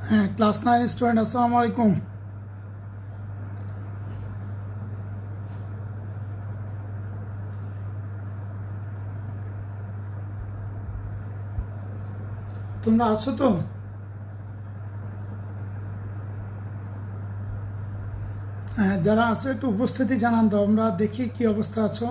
হ্যাঁ, class 9 student, আসসালামু আলাইকুম। তোমরা আছো তো? হ্যাঁ, যারা আছো একটু উপস্থিতি জানান তো, আমরা দেখি কি অবস্থা আছো।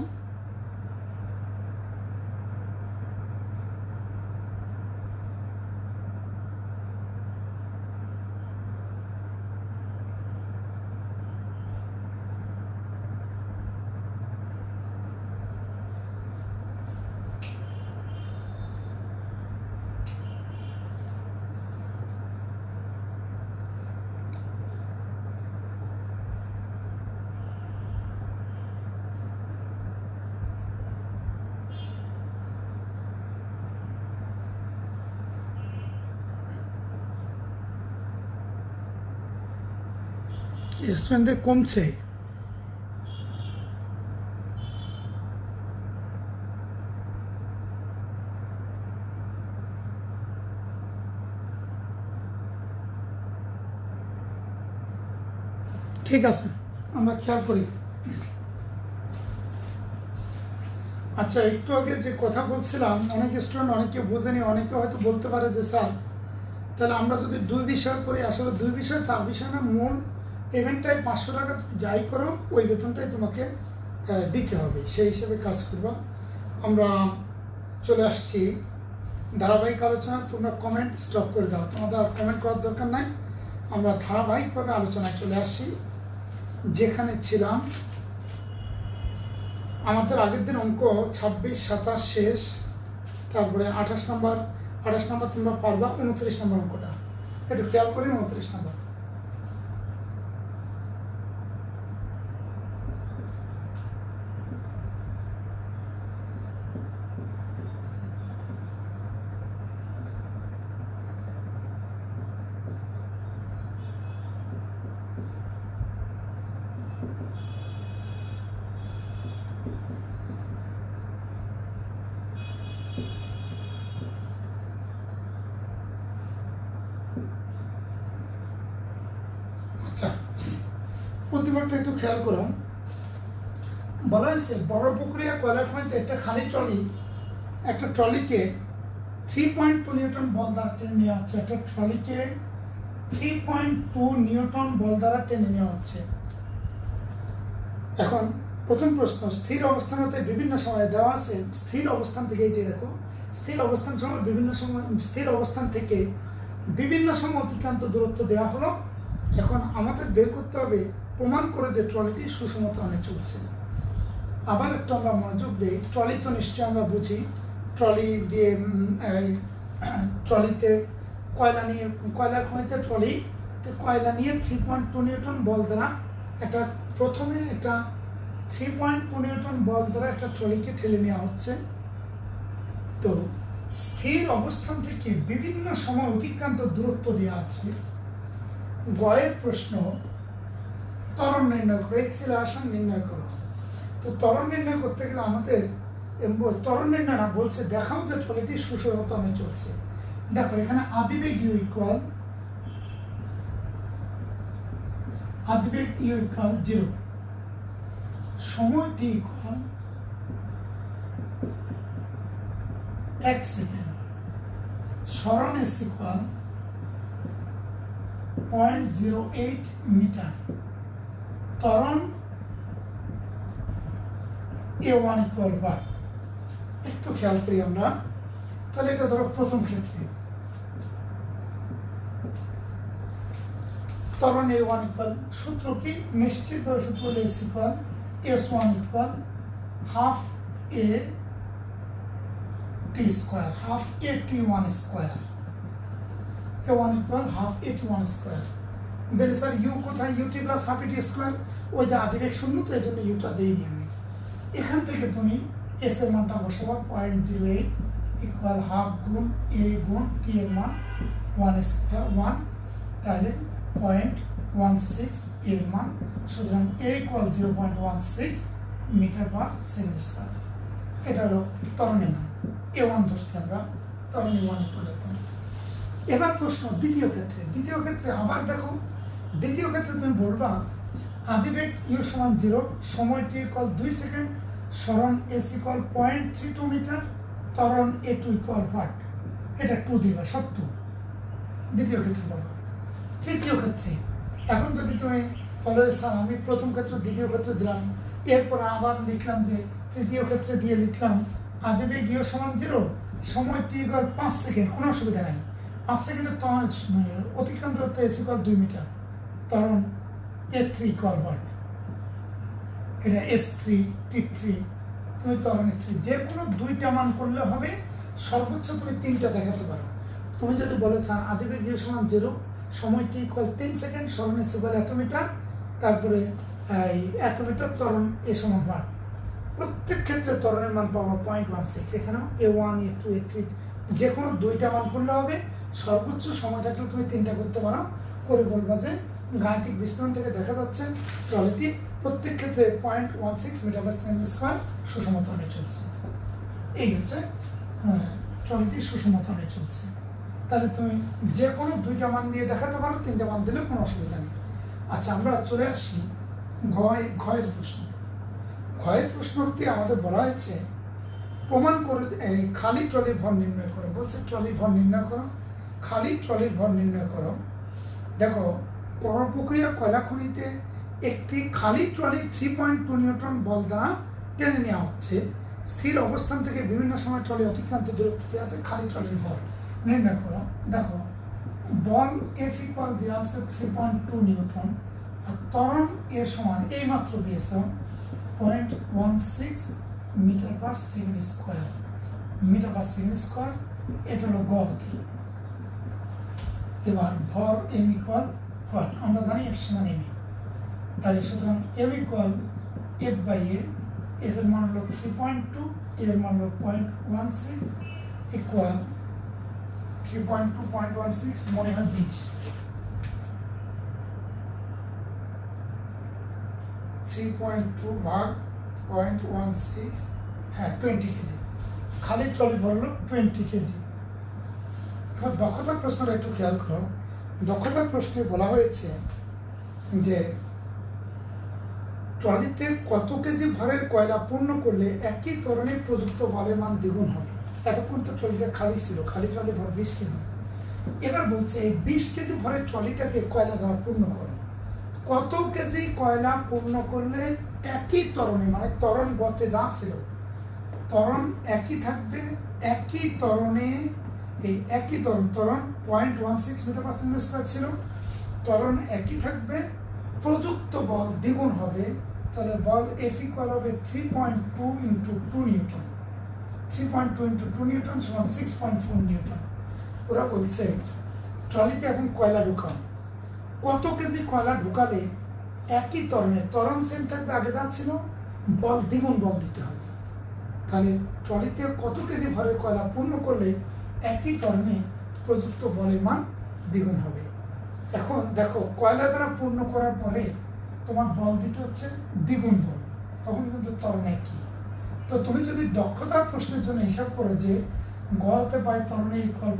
স্টুডেন্টদের কমছে। ঠিক আছে, আমরা খেয়াল করি। আচ্ছা, একটু আগে যে কথা বলছিলাম, অনেক স্টুডেন্ট অনেকে বোঝেনি, অনেকে হয়তো বলতে পারে যে স্যার তাহলে আমরা যদি 2 বিষয় করি, আসলে 2 বিষয় 4 বিষয় না, মূল পেমেন্টটাই 500 টাকা, তুমি যাই করো ওই বেতনটাই তোমাকে দিতে হবে, সেই হিসেবে কাজ করবা। আমরা চলে আসছি ধারাবাহিক আলোচনা। তোমরা কমেন্ট স্টপ করে দাও, তোমাদের আর কমেন্ট করার দরকার নাই। আমরা ধারাবাহিকভাবে আলোচনায় চলে আসছি। যেখানে ছিলাম, আমাদের আগের দিন অঙ্ক 26, 27 শেষ, তারপরে 28 নম্বর তোমরা পারবা। 29 নম্বর অঙ্কটা একটু খেয়াল করি। 29 নম্বর, প্রতিবারটা একটু খেয়াল করুন। বলা হয়েছে বড় পুকুরিয়া কয়লার খনিতে একটা খালি ট্রলি, একটা ট্রলিকে 3.2 নিউটন বল দ্বারা টেনে নেওয়া হচ্ছে। একটা ট্রলিকে 3.2 নিউটন বল দ্বারা টেনে নেওয়া হচ্ছে। এখন প্রথম প্রশ্ন, স্থির অবস্থান হতে বিভিন্ন সময় দেওয়া আছে। স্থির অবস্থান থেকে, এই যে দেখো, স্থির অবস্থান সময় বিভিন্ন সময়, স্থির অবস্থান থেকে বিভিন্ন সময় অতিক্রান্ত দূরত্ব দেওয়া হলো। এখন আমাদের বের করতে হবে প্রমাণ করে যে ট্রলিটি সুষমতানে চলছে। আবার একটু আমরা মনোযোগ দিই। ট্রলি তো নিশ্চয়ই আমরা বুঝি, ট্রলি দিয়ে ট্রলিতে কয়লা নিয়ে, কয়লার খনিতে ট্রলিতে কয়লা নিয়ে 3.2 নিউটন বল দ্বারা একটা, প্রথমে একটা 3.2 নিউটন বল দ্বারা একটা ট্রলিকে ঠেলে নেওয়া হচ্ছে। তো স্থির অবস্থান থেকে বিভিন্ন সময় অতিক্রান্ত দূরত্ব দেওয়া আছে। গয়ের প্রশ্ন, ত্বরণ নির্ণয় করো, এক্সিলারেশন নির্ণয় করো। তো ত্বরণ নির্ণয় করতে গেলে আমাদের ত্বরণ নির্ণয় না, বলছে দেখাও যে ট্রলিটি সুষমতানে চলছে। দেখো এখানে আদিবেগ ইউ ইকুয়াল 0, সময় টি ইকুয়াল 1 সেকেন্ড, সরণ এস ইকুয়াল 0.08 মিটার, ত্বরণ A1 ইকুয়াল 1। একটু খেয়াল করি আমরা, তাহলে এটা ধরো প্রথম ক্ষেত্রে ত্বরণ A1 ইকুয়াল, সূত্র কি নিশ্চিতভাবে সূত্র হলো S equal S1 equal half A T square, half A T1 square, A1 equal half A T1 square. বলে স্যার ইউ কোথায়, ইউটি প্লাস হাফ এটি স্কোয়ার, ওই যে আদিবেগ শূন্য, তো এই জন্য ইউটা দিইনি আমি। এখান থেকে তুমি এস এর মানটা বসাবা 0.08 ইকুয়াল হাফ গুণ এ গুণ টি এর মান 1, তাহলে 0.16 এর মান, সুতরাং A equal 0.16 metre per second square. এটা হলো ত্বরণের মান। A1 ধরছি আমরা, ত্বরণ A1 ইকুয়াল এবার প্রশ্ন দ্বিতীয় ক্ষেত্রে আবার দেখো, দ্বিতীয় ক্ষেত্রে তুমি বলবা আদিবেগ ইউ সমান 0, সময় টি ইকুয়াল 2 সেকেন্ড, সরণ এস ইকুয়াল 0.32 মিটার, ত্বরণ A2 ইকুয়াল হোয়াট? এটা 2 দিবা, সব 2। দ্বিতীয় ক্ষেত্রে বলবা। তৃতীয় ক্ষেত্রে এখন যদি তুমি বলো স্যার আমি প্রথম ক্ষেত্রে দ্বিতীয় ক্ষেত্রে দিলাম, এরপর আবার লিখলাম যে তৃতীয় ক্ষেত্রে দিয়ে লিখলাম আদিবেগ ইউ সমান 0, সময় টি ইকুয়াল 5 সেকেন্ড, কোনো অসুবিধা নাই। 5 সেকেন্ডের অতিক্রান্ত দূরত্ব এস ইকুয়াল 2 মিটার, ত্বরণ A3 ইকুয়াল হোয়াট? এটা S3 T3, তুমি ত্বরণের 3 যে কোনো 2টা মান করলে হবে, সর্বোচ্চ তুমি 3টা দেখাতে পারো। তুমি যদি বলো স্যার আদিবেগ ইউ সমান 0, সময় টি ইকুয়াল 3 সেকেন্ড, সরণ এস ইকুয়াল এত মিটার, তারপরে এত মিটার, ত্বরণ এ সমান হোয়াট? প্রত্যেক ক্ষেত্রে ত্বরণের মান পাবো 0.16। এখানেও A1 A2 A3 যে কোনো 2টা মান করলে হবে, সর্বোচ্চ সময় থাকলে তুমি 3টা করতে পারো। করে বলবা যে গাণিতিক বিশ্লেষণ থেকে দেখা যাচ্ছে ট্রলিটি প্রত্যেক ক্ষেত্রে 0.16 মিটার পার সেকেন্ড স্কয়ার সুষমতানে চলছে। এই হচ্ছে ট্রলিটি সুষমতানে চলছে। তাহলে তুমি যে কোনো 2টা মান দিয়ে দেখাতে পারো, 3টা মান দিলে কোনো অসুবিধা নেই। আচ্ছা, আমরা চলে আসি ঘয়ের প্রশ্ন। ঘয়ের প্রশ্নটি আমাদের বলা হয়েছে প্রমাণ করে খালি ট্রলির ভর নির্ণয় করো। বলছে ট্রলির ভর নির্ণয় করো, খালি ট্রলির ভর নির্ণয় করো। দেখো, প্রক্রিয়া কয়লা খনিতে একটি খালি ট্রলি 3.2 নিউটন বল দ্বারা টেনে নেওয়া হচ্ছে। স্থির অবস্থান থেকে বিভিন্ন সময় ট্রলি অতিক্রান্ত দূরত্বে আছে, খালি ট্রলির ভর নির্ণয় করো। দেখো, বল এফ ইকুয়াল দেওয়া আছে 3.2 নিউটন, আর ত্বরণ এর সমান এই মাত্র দিয়েছে 0.16 metre per second square, metre per second square. এটা হলো গতি। এবার ভর এম ইকুয়াল হোয়াট? আমরা জানি এফ সমান এম। তাহলে সুতরাং M equal F by A, F এর মান হলো 3.2, এর মান হলো 0.16 ইকুয়াল 3.2 0.16 মনে হয় 20, 3.2 ভাগ 0.16, হ্যাঁ 20 কেজি। খালি ট্রলি ভর হলো 20 কেজি। দক্ষতার প্রশ্নটা একটু খেয়াল করো। দক্ষতার প্রশ্নে বলা হয়েছে যে ট্রলিতে কত কেজি ভরের কয়লা পূর্ণ করলে একই ধরনের প্রযুক্ত বলের মান দ্বিগুণ হবে। এতক্ষণ তো ট্রলিটা খালি ছিল, খালি ট্রলি ভর 20 কেজি। এবার বলছে 20 কেজি ভরের ট্রলিটাকে কয়লা দ্বারা পূর্ণ করো। কত কেজি কয়লা পূর্ণ করলে একই ত্বরণে, মানে ত্বরণ গতে যা ছিল ত্বরণ একই থাকবে, একই ত্বরণে এই একই ত্বরণ 0.16 মিটার পার সেকেন্ড স্কয়ার ছিল, ত্বরণ একই থাকবে, প্রযুক্ত বল দ্বিগুণ হবে। তাহলে বল এফ ইকুয়াল হবে 3.2 × 2 নিউটন, 3.2 × 2 নিউটন সমান 6.4 নিউটন। ওরা বলছে ট্রলিতে এখন কয়লা ঢুকাও, কত কেজি কয়লা ঢুকালে একই ত্বরণে, ত্বরণ সেম থাকবে আগে যা ছিল, বল দ্বিগুণ বল দিতে হবে। তাহলে ট্রলিতে কত কেজি ভরের কয়লা পূর্ণ করলে একই ত্বরণে প্রযুক্ত বলের মান দ্বিগুণ হবে। এখন দেখো, কয়লা দ্বারা পূর্ণ করার পরে তোমার বল দিতে হচ্ছে দ্বিগুণ বল, তখন কিন্তু ত্বরণ একই। তো তুমি যদি দক্ষতার প্রশ্নের জন্য হিসাব করো যে গতে পাই ত্বরণে equal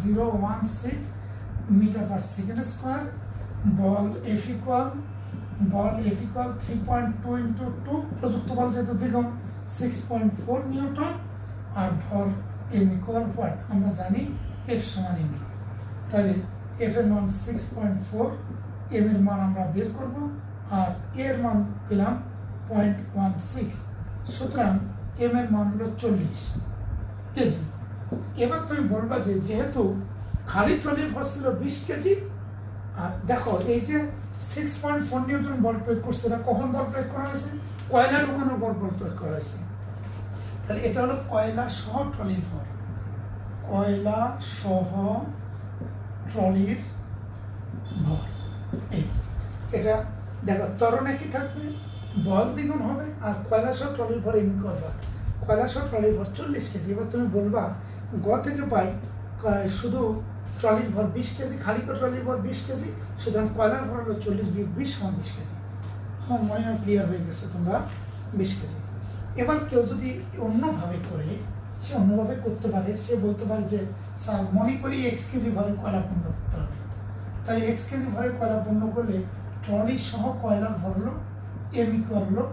0.016 metre per second square, বল এফ ইকুয়াল 3.2 × 2, প্রযুক্ত বল যেহেতু দ্বিগুণ 6.4 নিউটন, আর ভর এম ইকুয়াল হোয়াট? আমরা জানি এফ সমান এম। তাহলে এফ এর মান 6.4, এম এর মান আমরা বের করব, আর এর মান পেলাম 0.16। সুতরাং এম এর মান হলো 40 কেজি। এবার তুমি বলবা যে যেহেতু খালি ট্রলির ভর ছিল 20 কেজি, আর দেখো এই যে 6.4 নিউটন বল প্রয়োগ করছে, এটা কখন বল প্রয়োগ করা হয়েছে? কয়লা ঢুকানোর বল প্রয়োগ করা হয়েছে। তাহলে এটা হলো কয়লা সহ ট্রলির ভর, কয়লা সহ ট্রলির ভর। এটা দেখো, ত্বরণ একই থাকবে, বল দ্বিগুণ হবে, আর কয়লা সহ ট্রলির ভর এমনি করবা। কয়লা সহ ট্রলির ভর 40 কেজি। এবার তুমি বলবা গ থেকে পাই শুধু ট্রলির ভর 20 কেজি, খালি ট্রলির ভর 20 কেজি, সুতরাং কয়লার ভর হলো 40 বিয়োগ 20 সমান 20 কেজি। আমার মনে হয় ক্লিয়ার হয়ে গেছে তোমরা 20 কেজি। এবার কেউ যদি অন্যভাবে করে সে অন্যভাবে করতে পারে, সে বলতে পারে যে স্যার মনে করি x কেজি ভরের কয়লা পূর্ণ করতে হবে, তাহলে x কেজি ভরের কয়লা পূর্ণ করলে ট্রলি সহ কয়লার ভর হলো m ইকুয়াল হলো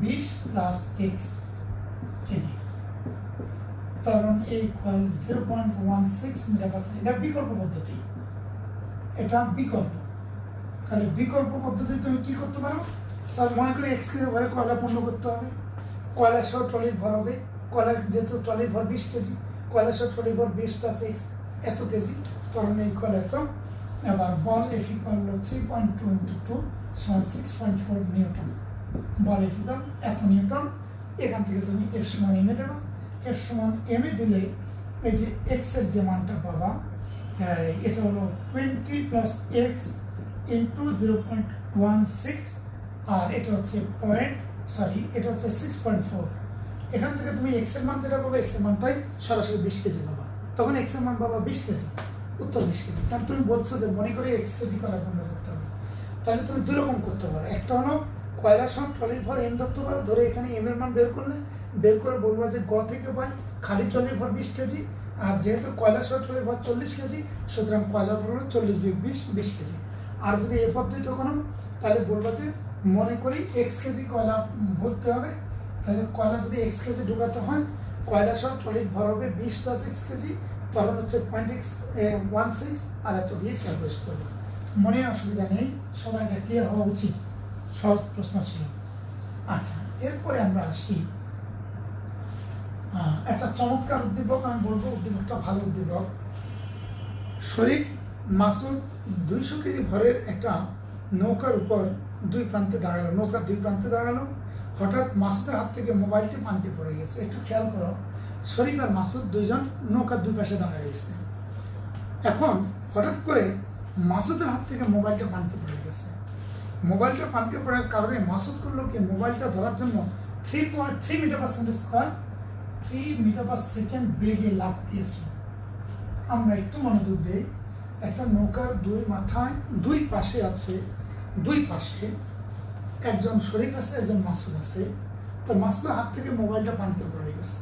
20 প্লাস x কেজি, কারণ a equal 0.16 metre per second. এটা বিকল্প পদ্ধতি, এটা বিকল্প। তাহলে বিকল্প পদ্ধতি তুমি কি করতে পারো, স্যার মনে করি x কেজি ভরে কয়লা পূর্ণ করতে হবে, কয়লা সহ ট্রলির ভর হবে, কয়লার যেহেতু ট্রলির ভর 20 কেজি, কয়লা সহ ট্রলির ভর 20 প্লাস x এত কেজি, তখন এই কয়লা এত। এবার বল F ইকুয়াল হলো 3.2 ইন্টু 2 সমান 6.4 নিউটন, বল F ইকুয়াল এত নিউটন। এখান থেকে তুমি F সমান m এ দেবা, F সমান m এ দিলে এই যে x এর যে মানটা পাবা, এটা হলো 20 প্লাস x ইন্টু 0.16, আর এটা হচ্ছে এটা হচ্ছে 6.4। এখান থেকে তুমি x এর মান যেটা পাবে, x এর মানটাই সরাসরি 20 কেজি পাবা, তখন x এর মান পাবা 20 কেজি, উত্তর 20 কেজি। কারণ তুমি বলছো যে মনে করে x কেজি কয়লা পূর্ণ করতে হবে, তাহলে তুমি দুই রকম করতে পারো। একটা হলো কয়লা সহ ট্রলির ভর m ধরতে পারো, ধরে এখানে m এর মান বের করে বলবো যে গ থেকে পাই খালি ট্রলির ভর 20 কেজি, আর যেহেতু কয়লা সহ ট্রলির ভর 40 কেজি, সুতরাং কয়লার ভর হলো 40 বিয়োগ 20 কেজি। আর যদি এই পদ্ধতিটা কোনো, তাহলে বলবো যে মনে করি x কেজি কয়লা ভরতে হবে, তাহলে কয়লা যদি x কেজি ঢুকাতে হয়, কয়লা সহ ট্রলির ভর হবে 20 প্লাস x কেজি, তখন হচ্ছে 0.16 আর এত দিয়ে ক্যালকুলেট করবে। মনে অসুবিধা নেই, সবাই এটা ক্লিয়ার হওয়া উচিত, সহজ প্রশ্ন ছিল। আচ্ছা, এরপরে আমরা আসি একটা চমৎকার উদ্দীপক, আমি বলবো উদ্দীপকটা ভালো উদ্দীপক। শরীফ মাসুদ 200 কেজি ভরের একটা নৌকার উপর দুই প্রান্তে দাঁড়ালো, নৌকার দুই প্রান্তে দাঁড়ালো। হঠাৎ মাসুদের হাত থেকে মোবাইলটি পানিতে পড়ে গেছে। একটু খেয়াল করো, শরীফ আর মাসুদ দুইজন নৌকার দুই পাশে দাঁড়িয়ে গেছে। এখন হঠাৎ করে মাসুদের হাত থেকে মোবাইলটা পানিতে পড়ে গেছে। মোবাইলটা পানিতে পড়ার কারণে মাসুদ করলো কি, মোবাইলটা ধরার জন্য 3.3 metre per second square 3 metre per second বেগে লাফ দিয়েছে। আমরা একটু মনোযোগ দিই, একটা নৌকার দুই পাশে আছে, দুই পাশে একজন শরীফ আছে, একজন মাসুদ আছে। তো মাসুদের হাত থেকে মোবাইলটা পানিতে পড়ে গেছে।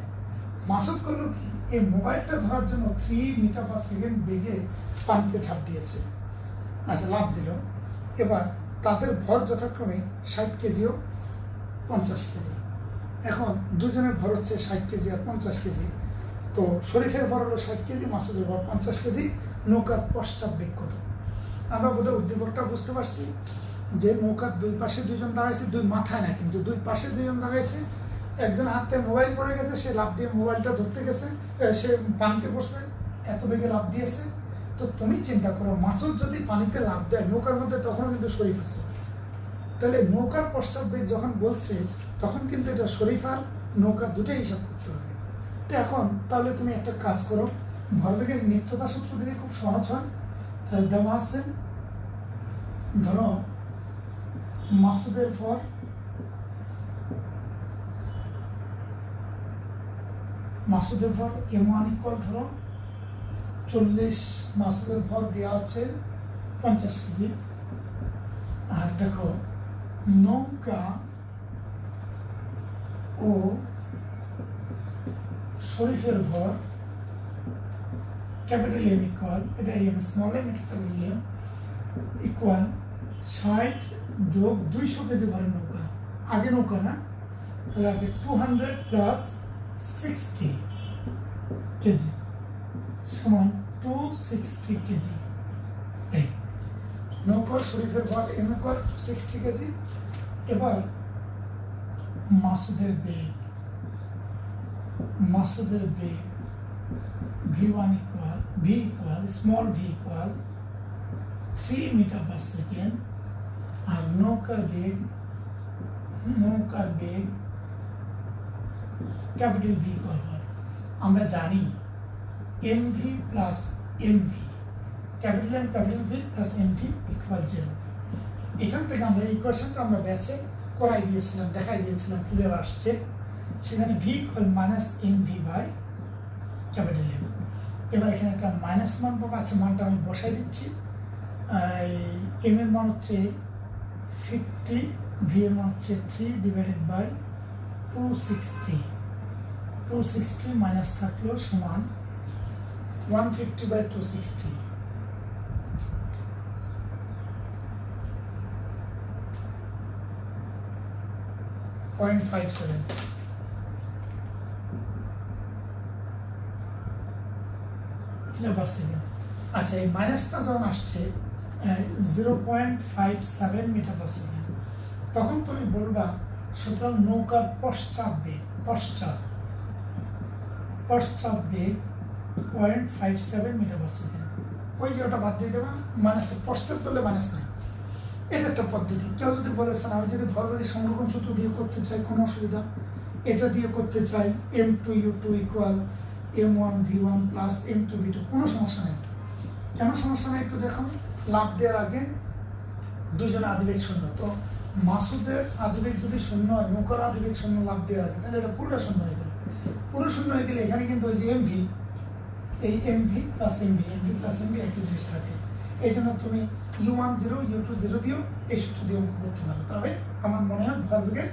মাসুদ করলো কি, এই মোবাইলটা ধরার জন্য 3 মিটার পার সেকেন্ড বেগে পানিতে ঝাঁপ দিয়েছে। আচ্ছা, লাফ দিল। এবার তাদের ভর যথাক্রমে 60 কেজি ও 50 কেজি। এখন দুজনের ভর হচ্ছে 60 কেজি আর 50 কেজি। তো শরীফের ভর হলো 60 কেজি, মাসুদের ভর 50 কেজি। নৌকার পশ্চাৎ বেগ কত? আমরা বোধহয় উদ্দীপকটা বুঝতে পারছি যে নৌকার দুই পাশে দুইজন দাঁড়াইছে, দুই মাথায় না কিন্তু দুই পাশে দুইজন দাঁড়াইছে। একজন হাতে মোবাইল পড়ে গেছে, সে লাফ দিয়ে মোবাইলটা ধরতে গেছে, সে পানিতে পড়ছে, এত বেগে লাফ দিয়েছে। তো তুমি চিন্তা করো, মাসুদ যদি পানিতে লাফ দেয় নৌকার মধ্যে, তখনও কিন্তু শরীফ আছে। তাহলে নৌকার পশ্চাৎ বেগ যখন বলছে, তখন কিন্তু এটা শরীফ আর নৌকা দুটোই হিসাব করতে হবে। তো এখন তাহলে তুমি একটা কাজ করো, ভরবেগের নিত্যতা সূত্র দিলে খুব সহজ হয়। তাহলে দেওয়া আছে, ধরো মাসুদের ভর m1 ইকুয়াল ধরো 40, মাসুদের ভর দেওয়া আছে 50 কেজি। আর দেখো নৌকা ও শরীফের ভর ক্যাপিটাল M ইকুয়াল, এটা M স্মল m, এটা ক্যাপিটাল M, ইকুয়াল 60 যোগ 200 কেজি ভরের নৌকা। আগে নৌকা না, তাহলে আগে 200 প্লাস 60 কেজি সমান 260 কেজি। এই নৌকার শরীফের ভর M ইকুয়াল 60 কেজি। এবার মাসুদের বেগ v1 equal small v equal 3 metre per second. আর নৌকার বেগ ক্যাপিটাল V ইকুয়াল, আমরা জানি mv plus mv, capital M capital V plus mv equal 0। এখান থেকে আমরা ইকুয়েশনটা আমরা ব্যাচে করাই দিয়েছিলাম, দেখাই দিয়েছিলাম, ক্লিয়ার আসছে। সেখানে v equal minus mv by capital M। এবার এখানে একটা মাইনাস মান পাবো। আচ্ছা, মানটা আমি বসাই দিচ্ছি। m এর মান হচ্ছে 50, v এর মান হচ্ছে 3 ডিভাইডেড বাই 260 260 মাইনাস থাকলো সমান 150/260 0.57 মিটার পার সেকেন্ড। আচ্ছা, এই মাইনাসটা যখন আসছে 0.57 মিটার পার সেকেন্ড, তখন তুমি বলবা সুতরাং নৌকার পশ্চাৎ বেগ 0.57 মিটার পার সেকেন্ড। ওই যে ওটা বাদ দিয়ে দেবা, মাইনাসটা পশ্চাৎ বললে মাইনাস নাই। এটা একটা পদ্ধতি। কেউ যদি বলে স্যার আমি যদি ভরবেগের সংরক্ষণ সূত্র দিয়ে করতে চাই, কোনো অসুবিধা, এটা দিয়ে করতে চাই m2u2 equal m1v1 plus m2v2, কোনো সমস্যা নেই। কেন সমস্যা নেই একটু দেখো। লাভ দেওয়ার আগে দুইজনের আদিবেগ শূন্য, তো মাসুদের আদিবেগ যদি শূন্য হয়, নৌকার আদিবেগ শূন্য লাভ দেওয়ার আগে, তাহলে এটা পুরোটা শূন্য হয়ে গেল। পুরো শূন্য হয়ে গেলে এখানে কিন্তু ওই যে এমভি, এই এমভি প্লাস এমভি একই জিনিস থাকে। এই জন্য তুমি u10 u20 দিয়েও এই সূত্র দিয়ে অঙ্ক করতে পারো। তবে আমার মনে হয় ভরবেগের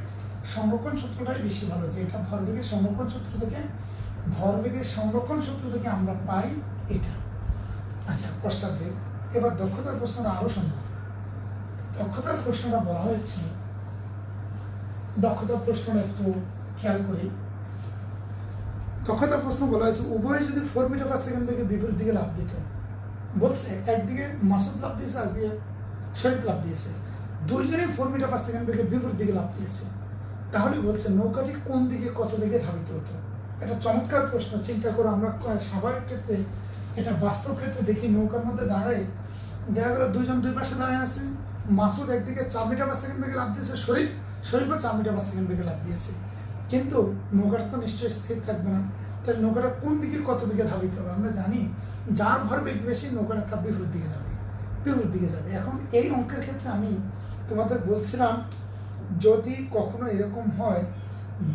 সংরক্ষণ সূত্রটাই বেশি ভালো, যে এটা ভরবেগের সংরক্ষণ সূত্র থেকে আমরা পাই এটা। আচ্ছা, পশ্চাৎ বেগ। এবার দক্ষতার প্রশ্নটা আরো সুন্দর। দক্ষতার প্রশ্নটা বলা হয়েছে, দক্ষতার প্রশ্নটা একটু খেয়াল করি। দক্ষতার প্রশ্ন বলা হয়েছে উভয়ে যদি 4 মিটার পার সেকেন্ড বেগে বিপরীত দিকে লাফ দিত। বলছে একদিকে মাসুদ লাফ দিয়েছে, একদিকে শরীফ লাফ দিয়েছে, দুইজনেই 4 মিটার পার সেকেন্ড বেগে বিপরীত দিকে লাফ দিয়েছে। তাহলে বলছে নৌকাটি কোন দিকে কত বেগে ধাবিত হতো। এটা চমৎকার প্রশ্ন, চিন্তা করো। আমরা স্বাভাবিক ক্ষেত্রে, এটা বাস্তব ক্ষেত্রে দেখি, নৌকার মধ্যে দাঁড়ায় দেখা গেল দুইজন দুই পাশে দাঁড়িয়ে আছে। মাসুদ একদিকে 4 মিটার পার সেকেন্ড বেগে লাফ দিয়েছে, শরীফও 4 মিটার পার সেকেন্ড বেগে লাফ দিয়েছে। কিন্তু নৌকাটা তো নিশ্চয়ই স্থির থাকবে না। তাহলে নৌকাটা কোন দিকে কত বেগে ধাবিত হবে? আমরা জানি যার ভরবেগ বেশি নৌকাটা তার বিপরীত দিকে যাবে। এখন এই অঙ্কের ক্ষেত্রে আমি তোমাদের বলছিলাম, যদি কখনো এরকম হয়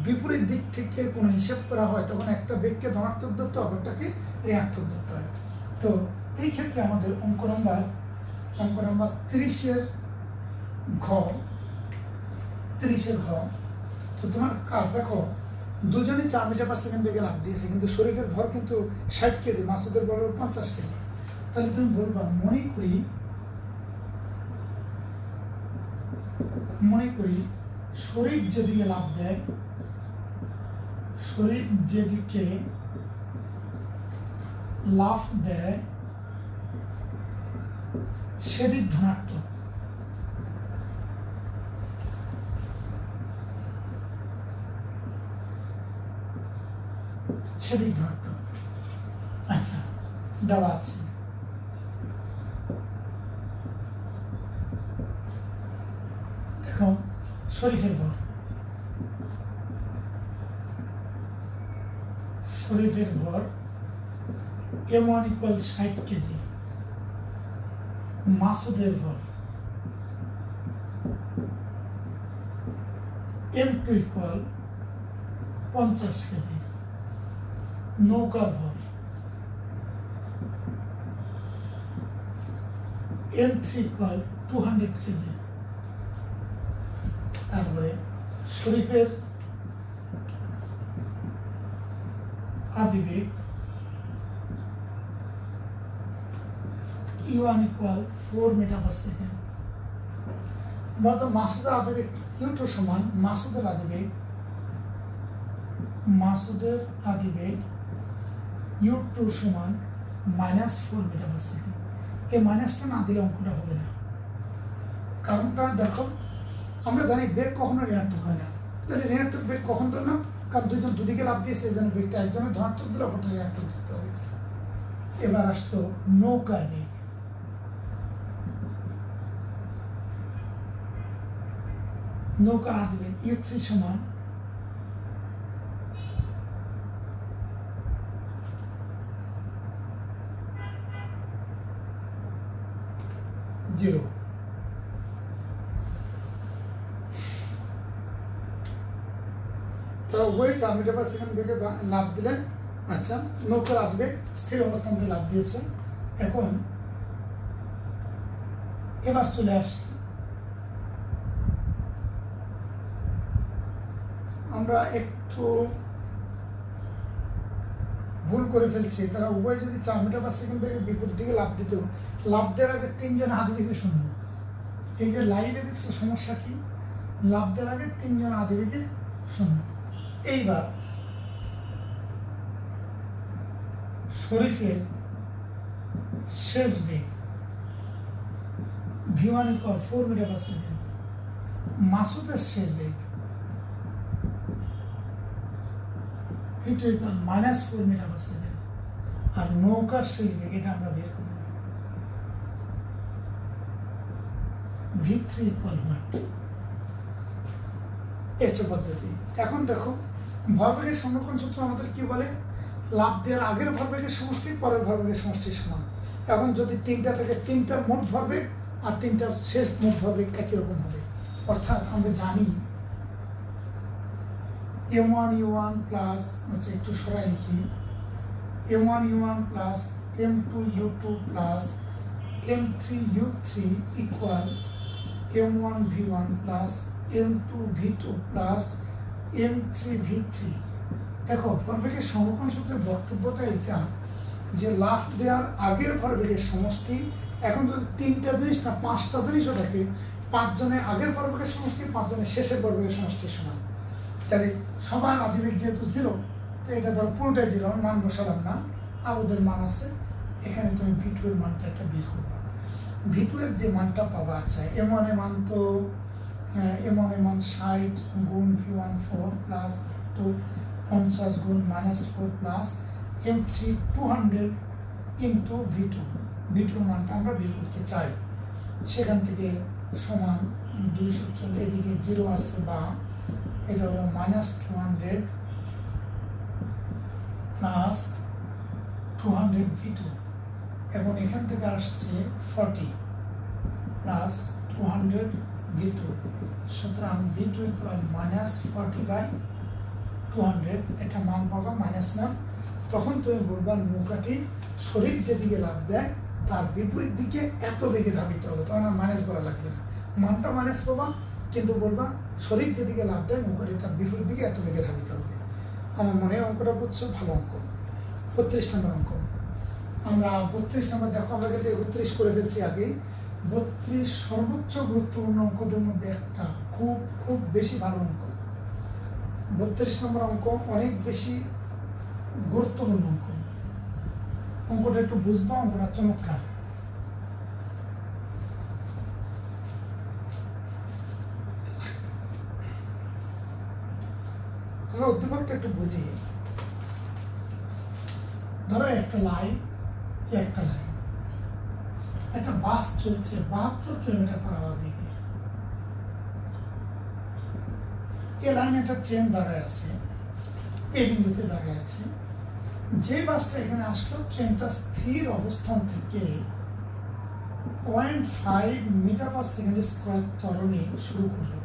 বিপরীত দিক থেকে কোনো হিসাব করা হয়, তখন একটা বেগকে ধনাত্মক ধরতে হবে, একটাকে ঋণাত্মক ধরতে হয়। তো এই ক্ষেত্রে আমাদের অঙ্ক নম্বর 30-এর ঘ। তো তোমার কাজ দেখো, দুজনই 4 মিটার পার সেকেন্ড বেগে লাফ দিয়েছে, কিন্তু শরীফের ভর কিন্তু 60 কেজি, মাসুদের ভর 50 কেজি। তাহলে তুমি বলবা মনে করি শরীফ যেদিকে লাফ দেয়, সেদিক ধনাত্মক। আচ্ছা, দেওয়া আছে। দেখো শরীফের ভর m1 ইকুয়াল 60 কেজি, মাসুদের ভর m2 ইকুয়াল 50 কেজি, নৌকার ভর m3 ইকুয়াল 200 কেজি। তারপরে শরীফের আদিবেগ u1 equal 4 metre per second. বলতো মাসুদের আদিবেগ u2 সমান মাসুদের আদিবেগ u2 সমান -4 মিটার পার সেকেন্ড। এই মাইনাসটা না দিলে অঙ্কটা হবে না। কারণটা দেখো, আমরা জানি বেগ কখনো ঋণাত্মক হয় না। তাহলে ঋণাত্মক বেগ কখন ধরলাম? কারণ দুজন দুদিকে লাফ দিয়েছে, এই জন্য বেগটা একজনের ধনাত্মক দিলে অপরটা ঋণাত্মক দিতে হবে। এবার আসতো নৌকার বেগ। নৌকার আদিবেগ u3 সমান জিরো। তারা উভয় 4 মিটার পার সেকেন্ড বেগে লাফ দিলেন। আচ্ছা, নৌকার আদিবেগ স্থির অবস্থান দিয়ে লাফ দিয়েছে। এখন এবার চলে আসি আমরা একটু ভুল করে ফেলছে, তারা উভয় যদি 4 মিটার পার সেকেন্ড বেগে বিপরীত দিকে লাফ দিত, লাফ দেওয়ার আগে 3 জন আদি বেগে শূন্য। এই যে লাইভে দেখছো সমস্যা কি, লাফ দেওয়ার আগে 3 জন আদি বেগে শূন্য। এইবার শরীফের শেষ বেগ v1 = 4 মিটার পার সেকেন্ড, মাসুদের শেষ বেগ v2 = -4 মিটার পার সেকেন্ড, আর নৌকার শেষ বেগ এটা আমরা বের করব v3 = what? এই পদ্ধতি। এখন দেখো ভরবেগের সংরক্ষণ সূত্র আমাদের কি বলে, লাফ দেওয়ার আগের ভরবেগের সমষ্টি পরের ভরবেগের সমষ্টির সমান। এখন যদি 3টা থেকে 3টার মোট ভরবেগ আর 3টার শেষ মোট ভরবেগ একই রকম হবে, অর্থাৎ আমরা জানি m1u1 প্লাস একটু সরাই লিখি, m1u1 plus m2u2 plus m3u3 equal m1v1 plus m2v2 plus m3v3। দেখো ভরবেগের সংরক্ষণ সূত্রের বক্তব্যটা এটা যে লাফ দেওয়ার আগের ভরবেগের সমষ্টি, এখন যদি 3টা জিনিস না 5টা জিনিসও থাকে, 5 জনের আগের ভরবেগের সমষ্টি 5 জনের শেষের ভরবেগের সমষ্টির সমান। তাহলে সবার আদিবেগ যেহেতু 0, তো এটা ধরো পুরোটাই 0, আমি মান বসালাম না, আর ওদের মান আছে, এখানে তুমি v2 এর মানটা একটা বের করবা। v2 এর যে মানটা পাওয়া আছে, m1 এর মান তো m1 এর মান 60 গুণ v1 4 প্লাস একটু 50 গুণ -4 plus m3 200 into v2। v2 মানটা আমরা বের করতে চাই, সেখান থেকে সমান 240, এদিকে 0 আছে বা এটা হলো -200 প্লাস 200 v2, এবং এখান থেকে আসছে 40 প্লাস 200 v2, সুতরাং v2 = -40/200, এটা মান পাবা -1। তখন তুমি বলবা নৌকাটি শরীর যেদিকে লাফ দেয় তার বিপরীত দিকে এত বেগে ধাবিত হবে, তখন আর মাইনাস করা লাগবে না, মানটা মাইনাস পাবা, কিন্তু বলবা শরীর যেদিকে লাফ দেয় নৌকাটি তার বিপরীত দিকে এত বেগে ধাবিত হবে। আমার মনে হয় অঙ্কটা বুঝছো, ভালো অঙ্ক। 32 নম্বর অঙ্ক, আমরা 32 নম্বর দেখো, আমরা কিন্তু 31 করে ফেলছি আগে। 32 সর্বোচ্চ গুরুত্বপূর্ণ অঙ্কদের মধ্যে একটা, খুব খুব বেশি ভালো অঙ্ক। 32 নম্বর অঙ্ক অনেক বেশি গুরুত্বপূর্ণ অঙ্ক, অঙ্কটা একটু বুঝবা, অঙ্কটা চমৎকার। আমরা উদ্দীপকটা একটু বুঝি। ধরো একটা লাইন, একটা লাইন, একটা বাস চলছে 72 কিলোমিটার/আওয়ার বেগে। এই লাইনে একটা ট্রেন দাঁড়ায় আছে, এই বিন্দুতে দাঁড়ায় আছে। যে বাসটা এখানে আসলো, ট্রেনটা স্থির অবস্থান থেকে 0.5 মিটার/সেকেন্ড² ত্বরণে শুরু করলো।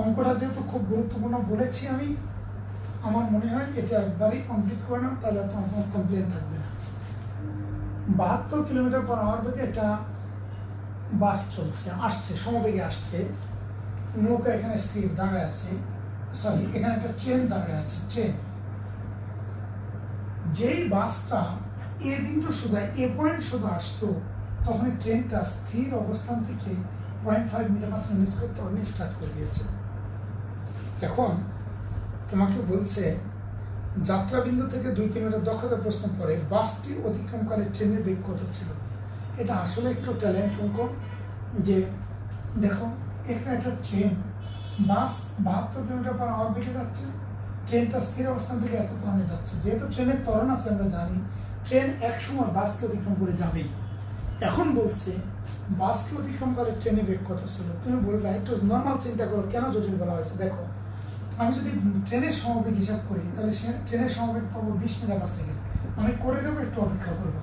অঙ্কটা যেহেতু খুব গুরুত্বপূর্ণ বলেছি আমি, আমার মনে হয় এটা একবারই কমপ্লিট করে নাও, তাহলে তো আমার কমপ্লেন থাকবে না। 72 কিলোমিটার/আওয়ার বেগে একটা বাস চলছে, আসছে, সমবেগে আসছে। নৌকা এখানে স্থির দাঁড়ায় আছে, সরি এখানে একটা ট্রেন দাঁড়ায় আছে। ট্রেন, যেই বাসটা এ বিন্দু সোজা এ পয়েন্ট সোজা আসতো, তখন ট্রেনটা স্থির অবস্থান থেকে 0.5 মিটার/সেকেন্ড² ত্বরণে স্টার্ট করে দিয়েছে। এখন তোমাকে বলছে যাত্রা বিন্দু থেকে 2 কিলোমিটার দক্ষতা প্রশ্ন পড়ে বাসটি অতিক্রমকালে ট্রেনের বেগ কত ছিল। এটা আসলে একটু ট্যালেন্ট অঙ্ক, যে দেখো এখানে একটা ট্রেন, বাস 72 কিলোমিটার/আওয়ার বেগে যাচ্ছে, ট্রেনটা স্থির অবস্থান থেকে এত ত্বরণে যাচ্ছে। যেহেতু ট্রেনের ত্বরণ আছে, আমরা জানি ট্রেন এক সময় বাসকে অতিক্রম করে যাবেই। এখন বলছে বাসকে অতিক্রম করে ট্রেনের বেগ কত ছিল। তুমি বলবে একটু নর্মাল চিন্তা করো, কেন জটিল বলা হয়েছে। দেখো আমি যদি ট্রেনের সমবেগ হিসাব করি, তাহলে সে ট্রেনের সমবেগ পাবো 20 মিটার/সেকেন্ড। আমি করে দেবো, একটু অপেক্ষা করবো।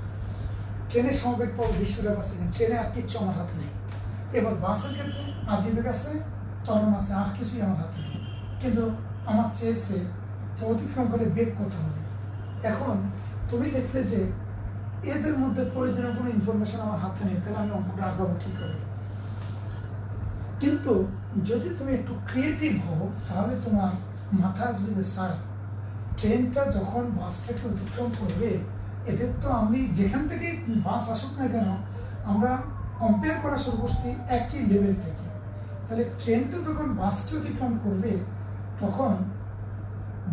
ট্রেনের সমবেগ পাবো 20 মিটার/সেকেন্ড। ট্রেনে আর কিচ্ছু আমার হাতে নেই। এবার বাসের ক্ষেত্রে আদিবেগ আছে, ত্বরণ আছে, আর কিছুই আমার হাতে নেই, কিন্তু আমার চেয়েছে যে অতিক্রম করে বেগ কত হবে। এখন তুমি দেখলে যে এদের মধ্যে প্রয়োজনীয় কোনো ইনফরমেশন আমার হাতে নেই, তাহলে আমি অঙ্কটা আগাবো কী করে। কিন্তু যদি তুমি একটু ক্রিয়েটিভ হও, তাহলে তোমার মাথায় আসবে যে স্যার ট্রেনটা যখন বাসটাকে অতিক্রম করবে, এদের তো আমি যেখান থেকে বাস আসুক না কেন আমরা কম্পেয়ার করা শুরু করছি একই লেভেল থেকে। তাহলে ট্রেনটা যখন বাসকে অতিক্রম করবে তখন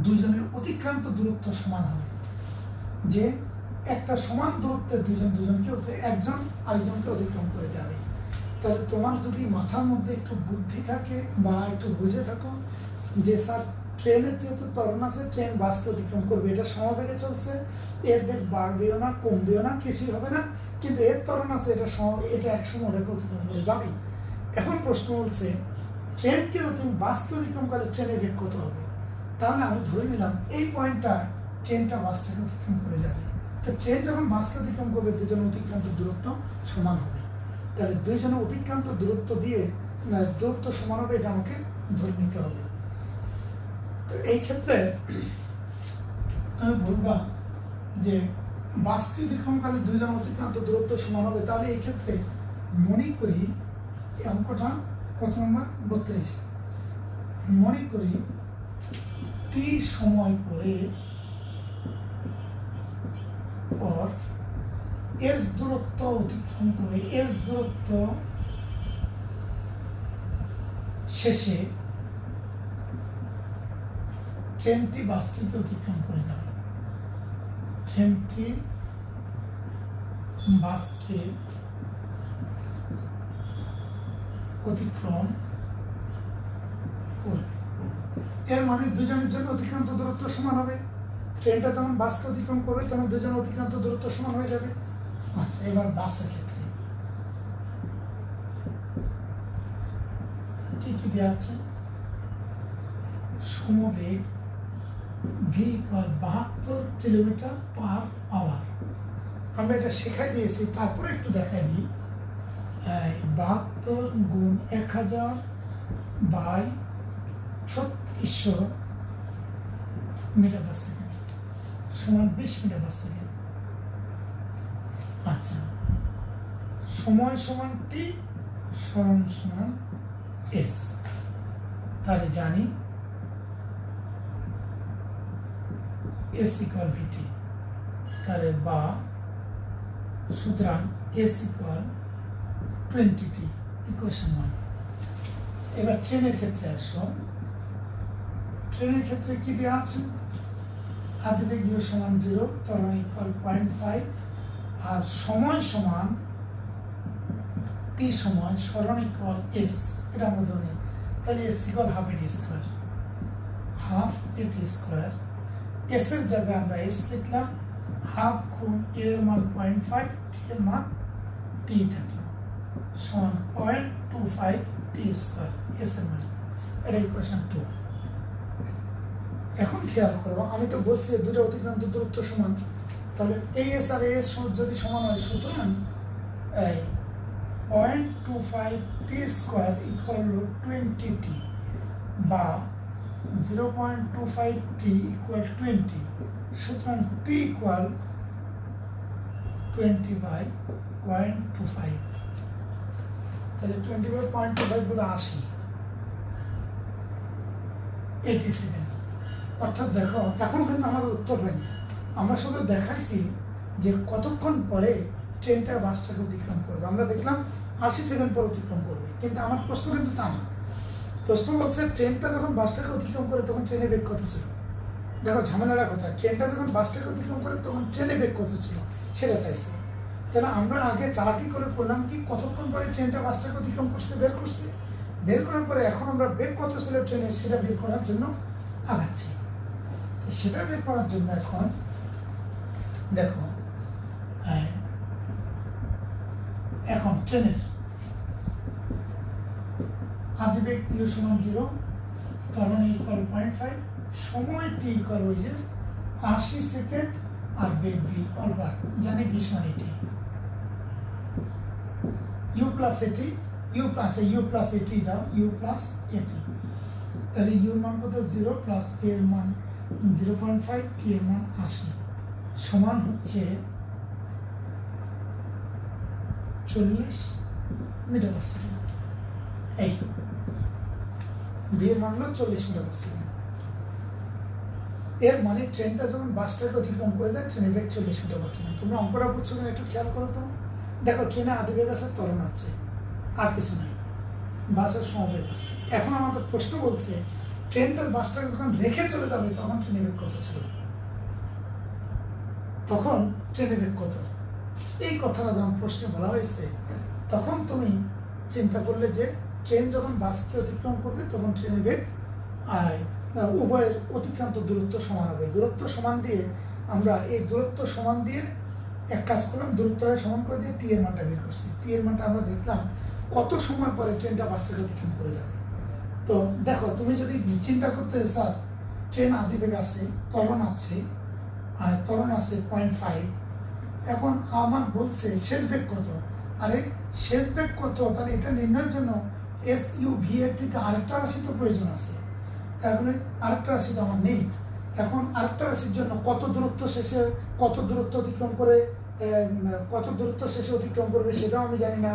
দুজনের অতিক্রান্ত দূরত্ব সমান হবে, যে একটা সমান দূরত্বের দুজনকে একজন আরেকজনকে অতিক্রম করে যাবে। তাহলে তোমার যদি মাথার মধ্যে একটু বুদ্ধি থাকে বা একটু বুঝে থাকো যে স্যার ট্রেনের যেহেতু ত্বরণ আছে, ট্রেন বাসকে অতিক্রম করবে, এটা সমবেগে চলছে, এর বেগ বাড়বেও না কমবেও না, কিছুই হবে না, কিন্তু এর ত্বরণ আছে, এটা একসময় ওটাকে অতিক্রম করে যাবেই। এখন প্রশ্ন হচ্ছে ট্রেনকে বাসকে অতিক্রম করলে ট্রেনের বেগ কত হবে? তাহলে আমি ধরে নিলাম এই পয়েন্টটা ট্রেনটা বাসটাকে অতিক্রম করে যাবে। তো ট্রেন যখন বাসকে অতিক্রম করবে দুজনের অতিক্রান্ত দূরত্ব সমান হবে। তাহলে দুইজনের অতিক্রান্ত দূরত্ব দিয়ে দূরত্ব সমান হবে, এটা আমাকে ধরে নিতে হবে। তো এই ক্ষেত্রে তুমি বলবা যে বাসটি অতিক্রমকালে দুইজন অতিক্রান্ত দূরত্ব সমান হবে, তাহলে এই ক্ষেত্রে মনে করি এই অঙ্কটা কত নম্বর 32, মনে করি টি সময় পরে পর এস দূরত্ব অতিক্রম করে এস দূরত্ব শেষে ট্রেনটি বাসটিকে অতিক্রম করে যাবে। ট্রেনটি বাসকে অতিক্রম করবে, এর মানে দুজনের জন্য অতিক্রান্ত দূরত্ব সমান হবে। ট্রেনটা যখন বাসকে অতিক্রম করবে তখন দুজনের অতিক্রান্ত দূরত্ব সমান হয়ে যাবে। আচ্ছা, এবার বাসের ক্ষেত্রে কি কি দেওয়া আছে? সমবেগ V equal 72 kilometre per hour. আমরা এটা শেখাই দিয়েছি, তারপরে একটু দেখাই দিই। 72 গুণ 1000 বাই 3600 মিটার পার সেকেন্ড সমান 20 মিটার পার সেকেন্ড। আচ্ছা, সময় সমান টি, সরণ সমান এস। তাহলে জানি এস ইকুয়াল ভিটি, তাহলে বা সুতরাং এস ইকুয়াল 20t, ইকুয়েশন 1। এবার ট্রেনের ক্ষেত্রে আসো। ট্রেনের ক্ষেত্রে কি দেওয়া আছে? আদিবেগ ইউ সমান 0, ত্বরণ ইকুয়াল 0.5, আর সময় সমান টি সময়, সরণ ইকুয়াল এস, এটা আমরা ধরে নিই। তাহলে এস ইকুয়াল হাফ এটি স্কোয়ার, হাফ এটি স্কোয়ার। এস এর জায়গায় আমরা এস লিখলাম, হাফ গুণ এর মান 0.5, টি এর মান টি থাকলো, সমান 0.25 টি স্কোয়ার এস এর মান। এটা ইকুয়েশন 2। এখন খেয়াল করো, আমি তো বলছি দুটো অতিক্রান্ত দূরত্ব সমান, তাহলে এই এস আর এস যদি সমান হয়, সুতরাং এই 0.25 টি স্কোয়ার ইকুয়াল 20t বা 0.25 টি ইকুয়াল 20, সুতরাং টি ইকুয়াল 20/0.25, তাহলে 20/0.25 বলে 80, 80 সেকেন্ড। অর্থাৎ দেখো এখনো কিন্তু আমাদের উত্তর হয়নি, আমরা শুধু দেখাইছি যে কতক্ষণ পরে ট্রেনটা বাসটাকে অতিক্রম করবে। আমরা দেখলাম 80 সেকেন্ড পর অতিক্রম করবে, কিন্তু আমার প্রশ্ন কিন্তু তা না। প্রশ্ন বলছে ট্রেনটা যখন বাসটাকে অতিক্রম করে তখন ট্রেনের বেগ কত ছিল। দেখো ঝামেলাটা কোথায়, ট্রেনটা যখন বাসটাকে অতিক্রম করে তখন ট্রেনের বেগ কত ছিল সেটা চাইছে। তাহলে আমরা আগে চালাকি করে করলাম কি, কতক্ষণ পরে ট্রেনটা বাসটাকে অতিক্রম করছে বের করছে, বের করার পরে এখন আমরা বেগ কত ছিল ট্রেনের সেটা বের করার জন্য আগাচ্ছি। সেটা বের করার জন্য এখন দেখো, এখন ট্রেনের আদিবেগ ইউ সমান 0, ত্বরণ ইকুয়াল 0.5, সময় টি ইকুয়াল ওই যে 80 সেকেন্ড, আর বেগ ভি ইকুয়াল জানি 20 মানে টি, ইউ প্লাস এটি, ইউ প্লাস এটি দাও, ইউ প্লাস এটি। তাহলে ইউর মান কত? 0 প্লাস এর মান 0.5, টি এর মান 80, সমান হচ্ছে 40 মিটার পার সেকেন্ড। এই বি এর মান হলো 40 মিটার পার সেকেন্ড। এর মানে ট্রেনটা যখন বাসটাকে অতিক্রম করে যায় ট্রেনের বেগ 40 মিটার পার সেকেন্ড। তোমরা অঙ্কটা বুঝছো কিনা একটু খেয়াল করো তো। দেখো ট্রেনে আদি বেগ আছে, ত্বরণ আছে, আর কিছু নাই, বাসের সমবেগ আছে। এখন আমাদের প্রশ্ন বলছে ট্রেনটা বাসটাকে যখন রেখে চলে যাবে তখন ট্রেনের বেগ কত ছিল, তখন ট্রেনের বেগ কত। এই কথাটা যখন প্রশ্নে বলা হয়েছে তখন তুমি চিন্তা করলে যে ট্রেন যখন বাসকে অতিক্রম করবে তখন ট্রেনের বেগ উভয়ের অতিক্রান্ত দূরত্ব সমান হবে। দূরত্ব সমান দিয়ে আমরা এই দূরত্ব সমান দিয়ে এক কাজ করলাম, দূরত্বটা সমান করে দিয়ে টি এর মানটা বের করছি। টি এর মানটা আমরা দেখলাম কত সময় পরে ট্রেনটা বাসটাকে অতিক্রম করে যাবে। তো দেখো তুমি যদি চিন্তা করতে স্যার ট্রেন আদি বেগ আছে, ত্বরণ আছে, আর ত্বরণ আছে 0.5, এখন আমার বলছে শেষ বেগ কত। আরে শেষ বেগ কত, তাহলে এটা নির্ণয়ের জন্য এস ইউ ভি এর থেকে আরেকটা রাশি তো প্রয়োজন আছে। তাহলে আরেকটা রাশি তো আমার নেই। এখন আরেকটা রাশির জন্য কত দূরত্ব শেষে কত দূরত্ব অতিক্রম করে কত দূরত্ব শেষে অতিক্রম করবে সেটাও আমি জানি না,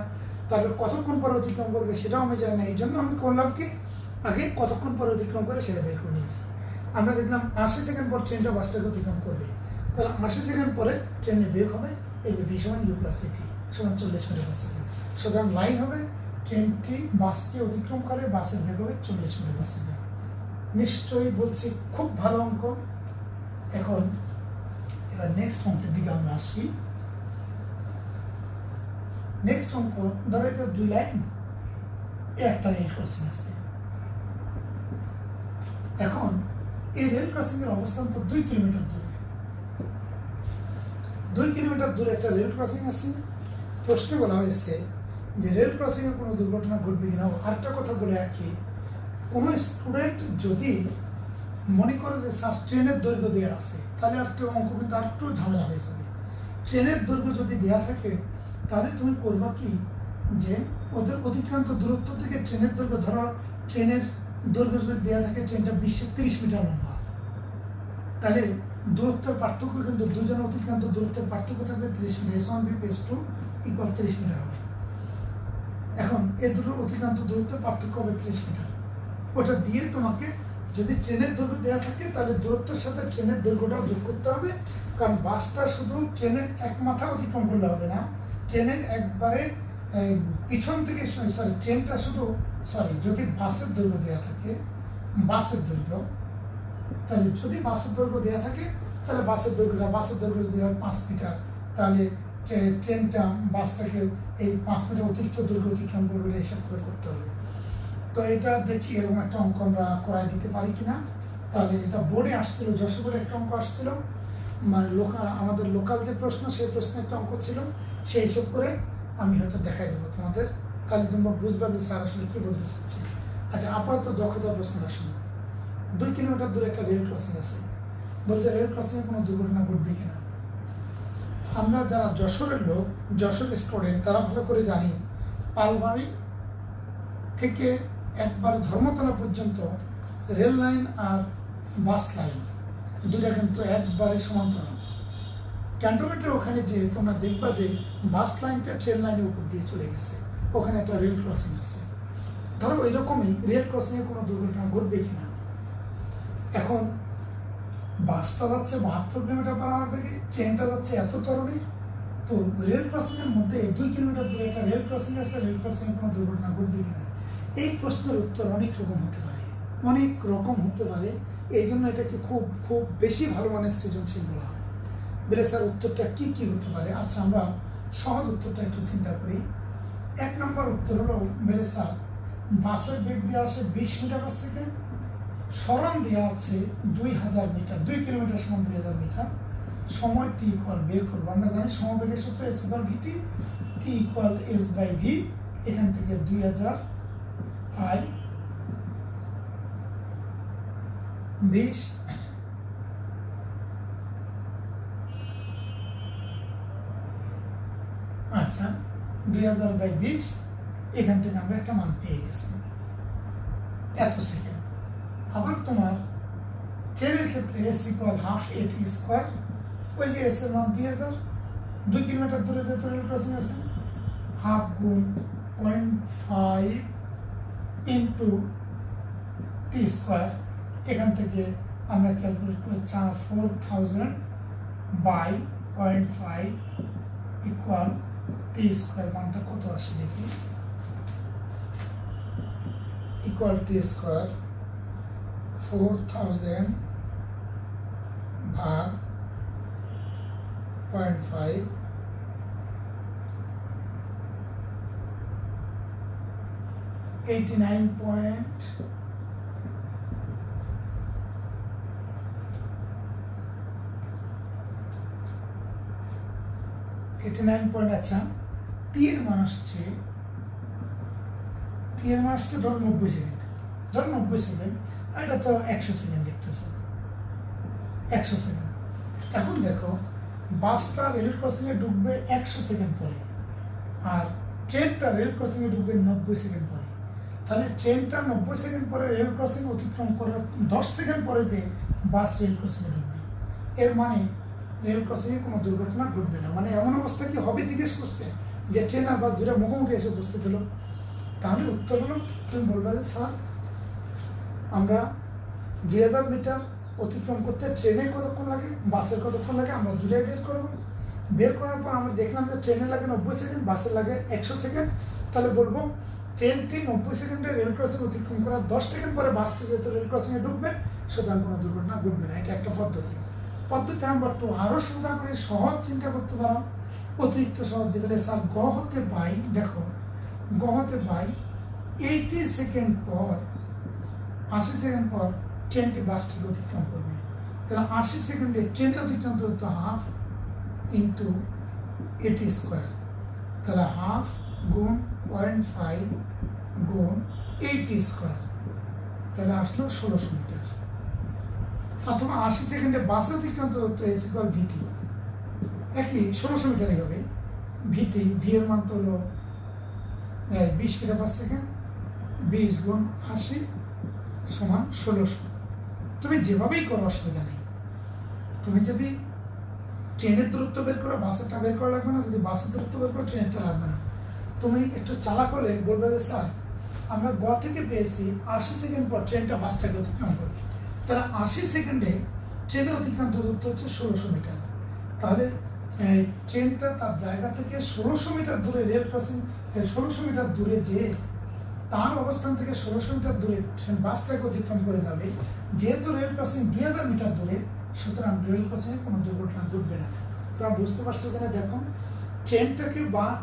তারপরে কতক্ষণ পরে অতিক্রম করবে সেটাও আমি জানি না। এই জন্য আমি করলাম কি, আগে কতক্ষণ পরে অতিক্রম করে সেটা বের করে নিয়েছি। আমরা দেখলাম 80 সেকেন্ড পর ট্রেনটা বাসটাকে অতিক্রম করবে, তাহলে 80 সেকেন্ড পরে ট্রেনের বেগ হবে এই যে ভি সমান ইউ প্লাস সিটি সমান 40 মিটার পার সেকেন্ড। সুতরাং লাইন হবে ট্রেনটি বাসকে অতিক্রম করে, বাসের বেগ হবে 40 মিটার পার সেকেন্ড। নিশ্চয়ই বলছি খুব ভালো অঙ্ক। এখন এবার নেক্সট অঙ্কের দিকে আমরা আসি। নেক্সট অঙ্ক ধরো এটা 2 লাইন, একটা রেল ক্রসিং আছে। এখন এই রেল ক্রসিং এর অবস্থান তো 2 কিলোমিটার দূরে। 2 কিলোমিটার দূরে একটা রেল ক্রসিং আছে। প্রশ্নে বলা হয়েছে যে রেল ক্রসিং এ কোনো দুর্ঘটনা ঘটবে কিনা। আরেকটা কথা বলে রাখি, কোনো স্টুডেন্ট যদি মনে করে যে স্যার ট্রেনের দৈর্ঘ্য দেওয়া আছে, তাহলে একটা অঙ্ক কিন্তু আর একটু ঝামেলা হয়ে যাবে। ট্রেনের দৈর্ঘ্য যদি দেওয়া থাকে তাহলে তুমি করবা কি, যে ওদের অতিক্রান্ত দূরত্ব থেকে ট্রেনের দৈর্ঘ্য ধরো, ট্রেনের দৈর্ঘ্য যদি দেওয়া থাকে ট্রেনটা 20-30 মিটার লম্বা, তাহলে দূরত্বের পার্থক্য কিন্তু দুজনের অতিক্রান্ত দূরত্বের পার্থক্য থাকবে 30 মিটার। S1 + S2 = 30 মিটার হবে। এখন এই দুটোর অতিক্রান্ত দূরত্বের পার্থক্য হবে 30 মিটার। ওটা দিয়ে তোমাকে যদি ট্রেনের দৈর্ঘ্য দেওয়া থাকে তাহলে দূরত্বের সাথে ট্রেনের দৈর্ঘ্যটাও যোগ করতে হবে, কারণ বাসটা শুধু ট্রেনের এক মাথা অতিক্রম করলে হবে না, ট্রেনের একবারে পিছন থেকে ট্রেনটা শুধু যদি বাসের দৈর্ঘ্য দেওয়া থাকে, বাসের দৈর্ঘ্য, তাহলে যদি বাসের দৈর্ঘ্য দেওয়া থাকে তাহলে বাসের দৈর্ঘ্য যদি হয় 5 মিটার, তাহলে ট্রেনটা বাসটাকে এই 5 মিটার অতিরিক্ত দৈর্ঘ্য অতিক্রম করবে, হিসাব করে করতে হবে। তো এটা দেখি এরকম একটা অঙ্ক আমরা করাই দিতে পারি কিনা। তাহলে এটা বোর্ডে আসছিল, যশোরে একটা অঙ্ক আসছিল, মানে আমাদের লোকাল যে প্রশ্ন সেই প্রশ্নে একটা অঙ্ক ছিল, সেই হিসাব করে আমি হয়তো দেখাই দেবো তোমাদের, তাহলে তোমরা বুঝবা যে স্যার আসলে কি বলতে চাচ্ছি। আচ্ছা, আপাতত দক্ষতার প্রশ্নটা শুনো। 2 কিলোমিটার দূরে একটা রেল ক্রসিং আছে, বলছে রেল ক্রসিংয়ে কোনো দুর্ঘটনা ঘটবে কিনা। আমরা যারা যশোরের লোক, যশোর স্টুডেন্ট, তারা ভালো করে জানি পালবাড়ি থেকে একবার ধর্মতলা পর্যন্ত রেল লাইন আর বাস লাইন দুটা কিন্তু একবারে সমান্তরাল। ক্যান্টনমেন্টের ওখানে যে তোমরা দেখবা যে বাস লাইনটা ট্রেন লাইনের উপর দিয়ে চলে গেছে, ওখানে একটা রেল ক্রসিং আছে। ধরো ওইরকমই রেল ক্রসিংয়ে কোনো দুর্ঘটনা ঘটবে কিনা। এখন বাসটা যাচ্ছে 72 কিলোমিটার পার আওয়ার বেগে, ট্রেনটা যাচ্ছে এত ত্বরণে, তো রেল ক্রসিংয়ের মধ্যে 2 কিলোমিটার দূরে একটা রেল ক্রসিং আছে, রেল ক্রসিংয়ে কোনো দুর্ঘটনা ঘটবে কিনা। এই প্রশ্নের উত্তর অনেক রকম হতে পারে, অনেক রকম হতে পারে। এই জন্য এটাকে খুব খুব বেশি ভালো মানের সৃজনশীল বলা হয়। বলে স্যার উত্তরটা কি কি হতে পারে। আচ্ছা, আমরা সহজ উত্তরটা একটু চিন্তা করি। 1 নম্বর উত্তর হলো, বলে স্যার বাসের বেগ দেওয়া আছে 20 মিটার পার সেকেন্ড, সরণ দেওয়া আছে 2000 মিটার, 2 কিলোমিটার সমান 2000 মিটার, সময় টি ইকুয়াল বের করবো। আমরা জানি সমবেগের সূত্র S/VT, টি ইকুয়াল S/V। এখান থেকে 2000 পাই 20, আচ্ছা 2000/20, এখান থেকে আমরা একটা মান পেয়ে গেছি এত সেকেন্ড। আবার তোমার ট্রেনের ক্ষেত্রে S = ½ AT², ওই যে S এর মান 2000, 2 কিলোমিটার দূরে যে রেল ক্রসিং আছে, ½ গুণ 0.5 × T², এখান থেকে আমরা ক্যালকুলেট করে 4000 বাই 0.5 ইকুয়াল টি স্কোয়ার, মানটা কত আসে দেখি, ইকুয়াল টি স্কোয়ার 4000 ভাগ 0.5 89 পয়েন্ট। আচ্ছা, টি এর মান আসছে ধরো 90 সেকেন্ড, ধরো 90 সেকেন্ড, আর এটা তো 100 সেকেন্ড দেখতেছ, 100 সেকেন্ড। এখন দেখো বাসটা রেল ক্রসিংয়ে ঢুকবে 100 সেকেন্ড পরে, আর ট্রেনটা রেল ক্রসিংয়ে ঢুকবে 90 সেকেন্ড পরে। তাহলে ট্রেনটা 90 সেকেন্ড পরে রেল ক্রসিং অতিক্রম করার 10 সেকেন্ড পরে যে বাস রেল ক্রসিংয়ে ঢুকবে, এর মানে রেল ক্রসিংয়ে কোনো দুর্ঘটনা ঘটবে না। মানে এমন অবস্থা কি হবে জিজ্ঞেস করছে যে ট্রেন আর বাস দুটো মুখোমুখি এসে উপস্থিত হলো। তাহলে উত্তর হলো, তুমি বলবে যে স্যার আমরা 2000 মিটার অতিক্রম করতে ট্রেনের কতক্ষণ লাগে, বাসের কতক্ষণ লাগে, আমরা দুটাই বের করবো। বের করার পর আমরা দেখলাম যে ট্রেনে লাগে 90 সেকেন্ড, বাসে লাগে 100 সেকেন্ড। তাহলে বলবো ট্রেনটি 90 সেকেন্ডে রেল ক্রসিং অতিক্রম করার 10 সেকেন্ড পরে বাসটি যেহেতু রেল ক্রসিংয়ে ঢুকবে, সুতরাং কোনো দুর্ঘটনা ঘটবে না। এটা একটা পদ্ধতি। পদ্ধতি নাম্বার 2, আরও সোজা করে সহজ চিন্তা করতে পারো, অতিরিক্ত সহজ, যেগুলো স্যার গ হতে বাই, দেখো গ হতে বাই 80 সেকেন্ড পর, 80 সেকেন্ড পর ট্রেনটি বাসটিকে অতিক্রম করবে। তাহলে 80 সেকেন্ডে ট্রেনে অতিক্রম করতে হাফ ইন্টু 80 স্কোয়ার, তাহলে হাফ গুণ 0.5 গুণ 80 স্কোয়ার, তাহলে আসলো 1600 মিটার। অথবা 80 সেকেন্ডে বাসে অতিক্রান্ত হতো এস ইকুয়াল ভিটি, একই 1600 মিটারই হবে। ভিটি, ভি এর মান তো হলো 20 মিটার পার সেকেন্ড, 20 গুণ 80 সমান 1600। তুমি যেভাবেই করো অসুবিধা নেই। তুমি যদি ট্রেনের দূরত্ব বের করো, বাসেরটা বের করা লাগবে না। যদি বাসের দূরত্ব বের করো, ট্রেনেরটা লাগবে না। তুমি একটু চালাক হলে বলবে যে স্যার আমরা গ থেকে পেয়েছি 80 সেকেন্ড পর ট্রেনটা বাসটাকে অতিক্রম করবে। তাহলে 80 সেকেন্ডে ট্রেনে অতিক্রান্ত দূরত্ব হচ্ছে 1600 মিটার। তাহলে ট্রেনটা তার জায়গা থেকে 1600 মিটার দূরে রেল ক্রসিং, 1600 মিটার দূরে যে তার অবস্থান থেকে 1600 মিটার দূরে ট্রেন বাসটাকে অতিক্রম করে যাবে। যেহেতু রেল ক্রসিং 2000 মিটার দূরে, সুতরাং রেল ক্রসিংয়ে কোনো দুর্ঘটনা ঘটবে না। তোমরা বুঝতে পারছো এখানে? দেখো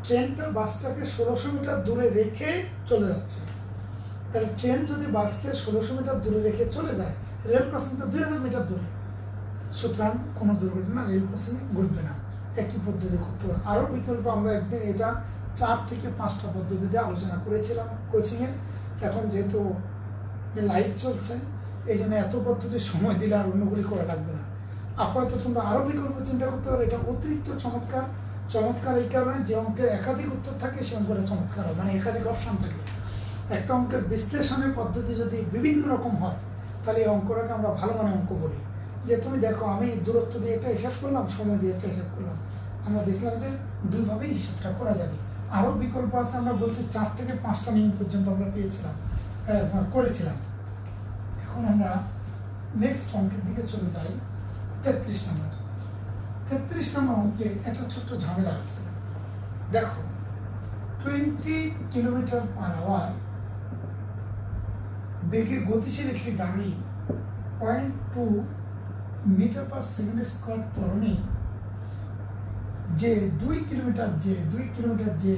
ট্রেনটা বাসটাকে 1600 মিটার দূরে রেখে চলে যাচ্ছে। তাহলে ট্রেন যদি বাসকে 1600 মিটার দূরে রেখে চলে যায়, রেল ক্রসিং তো 2000 মিটার দূরে, সুতরাং কোনো দুর্ঘটনা রেল ক্রসিংয়ে ঘটবে না। একটি পদ্ধতি করতে হবে। আরও বিকল্প আমরা একদিন এটা 4 থেকে 5টা পদ্ধতিতে আলোচনা করেছিলাম কোচিংয়ে। এখন যেহেতু লাইভ চলছে, এই জন্য এত পদ্ধতির সময় দিলে আর অন্যগুলি করা লাগবে না। আপাতত তোমরা আরও বিকল্প চিন্তা করতে পারো। এটা অতিরিক্ত চমৎকার এই কারণে যে অঙ্কের একাধিক উত্তর থাকে সে অঙ্কটা চমৎকার হয়, মানে একাধিক অপশন থাকে। একটা অঙ্কের বিশ্লেষণের পদ্ধতি যদি বিভিন্ন রকম হয়, তাহলে এই অঙ্কটাকে আমরা ভালো মানে অঙ্ক বলি। যে তুমি দেখো আমি দূরত্ব দিয়ে একটা হিসাব করলাম, সময় দিয়ে একটা হিসাব করলাম, আমরা দেখলাম যে দুইভাবেই হিসাবটা করা যাবে। আরও বিকল্প আছে, আমরা বলছি 4 থেকে 5টা নিয়ম পর্যন্ত আমরা করেছিলাম। এখন আমরা নেক্সট অঙ্কের দিকে চলে যাই। 33 নম্বর। 33 নম্বর অঙ্কে একটা ছোট্ট ঝামেলা আছে। দেখো 20 কিলোমিটার পার আওয়ার বেগে গতিশীল একটি গাড়ি 0.2 মিটার পার সেকেন্ড স্কোয়ার ত্বরণে যে 2 কিলোমিটার যে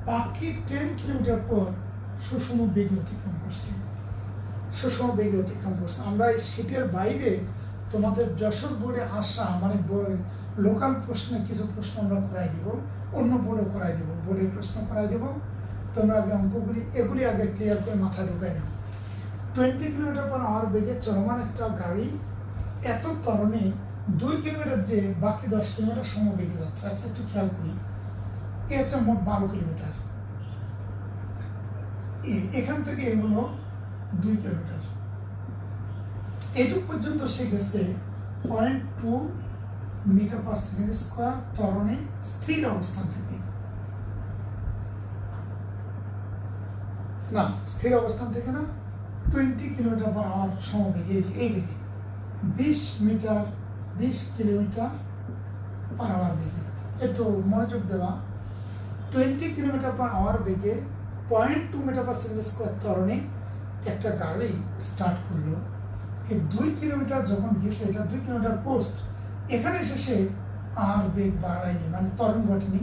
বাকি 10 কিলোমিটার পর সুষম বেগে অতিক্রম করছে। আমরা এই শীটের বাইরে তোমাদের যশোর বোর্ডে আসা মানে লোকাল প্রশ্নে কিছু প্রশ্ন আমরা করাই দেব, অন্য বোর্ডে করাই দেব, বোর্ডের প্রশ্ন করাই দেব। তোমরা আগে এগুলি আগে ক্লিয়ার করে মাথায় ঢুকাই নাও। 20 কিলোমিটার পার আওয়ার বেগে চলমান একটা গাড়ি এত ত্বরণে 2 কিলোমিটার যে বাকি 10 কিলোমিটার সমবেগে যাচ্ছে। আচ্ছা একটু খেয়াল করি, এ হচ্ছে মোট 12 কিলোমিটার। এখান থেকে এগুলো 2 কিলোমিটার, এটুক পর্যন্ত সে গেছে 0.2 মিটার পার সেকেন্ড স্কোয়ার ত্বরণে স্থির অবস্থান থেকে। না, স্থির অবস্থান থেকে না, 20 কিলোমিটার পার আওয়ার সমবেগে, এই বেগে 20 কিলোমিটার পার আওয়ার বেগে, একটু মনোযোগ দেওয়া, 20 কিলোমিটার পার আওয়ার বেগে 0.2 মিটার পার সেকেন্ড স্কোয়ার ত্বরণে একটা গাড়ি স্টার্ট করলো। এই 2 কিলোমিটার যখন গেছে, এটা 2 কিলোমিটার পোস্ট, এখানে শেষে আর বেগ বাড়ায়নি, মানে ত্বরণ ঘটেনি।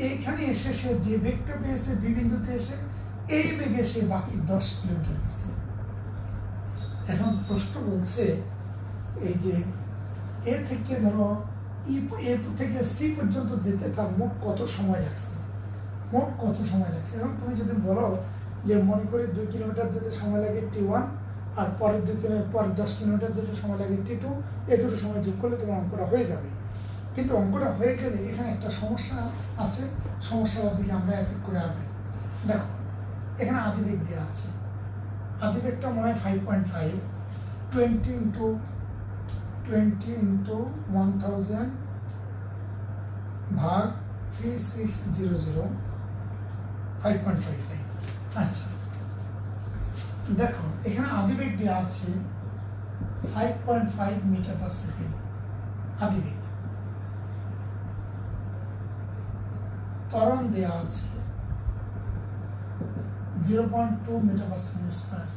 এইখানে এসে সে যে বেগটা পেয়েছে বি বিন্দুতে এসে, এই বেগে সে বাকি 10 কিলোমিটার গেছে। এখন প্রশ্ন বলছে এই যে এ থেকে ধরো এ থেকে সি পর্যন্ত যেতে তার মোট কত সময় লাগছে, মোট কত সময় লাগছে। এখন তুমি যদি বলো যে মনে করি 2 কিলোমিটার যেতে সময় লাগে T1, আর পরের 2 কিলোমিটার পরের 10 কিলোমিটার যেতে সময় লাগে T2, এই দুটো সময় যোগ করলে তোমার অঙ্কটা হয়ে যাবে। কিন্তু অঙ্কটা হয়ে গেলে এখানে একটা সমস্যা আছে, সমস্যার দিকে আমরা এক এক করে আগাই। দেখো এখানে আদিবেগ দেওয়া আছে, আদিবেগটা মনে হয় 5.5, 20 into 1000 ভাগ 3600, 5.55। আচ্ছা দেখো এখানে আদিবেগ দেওয়া আছে 5.5 মিটার পার সেকেন্ড আদিবেগ, ত্বরণ দেওয়া আছে 0.2 মিটার পার সেকেন্ড স্কোয়ার।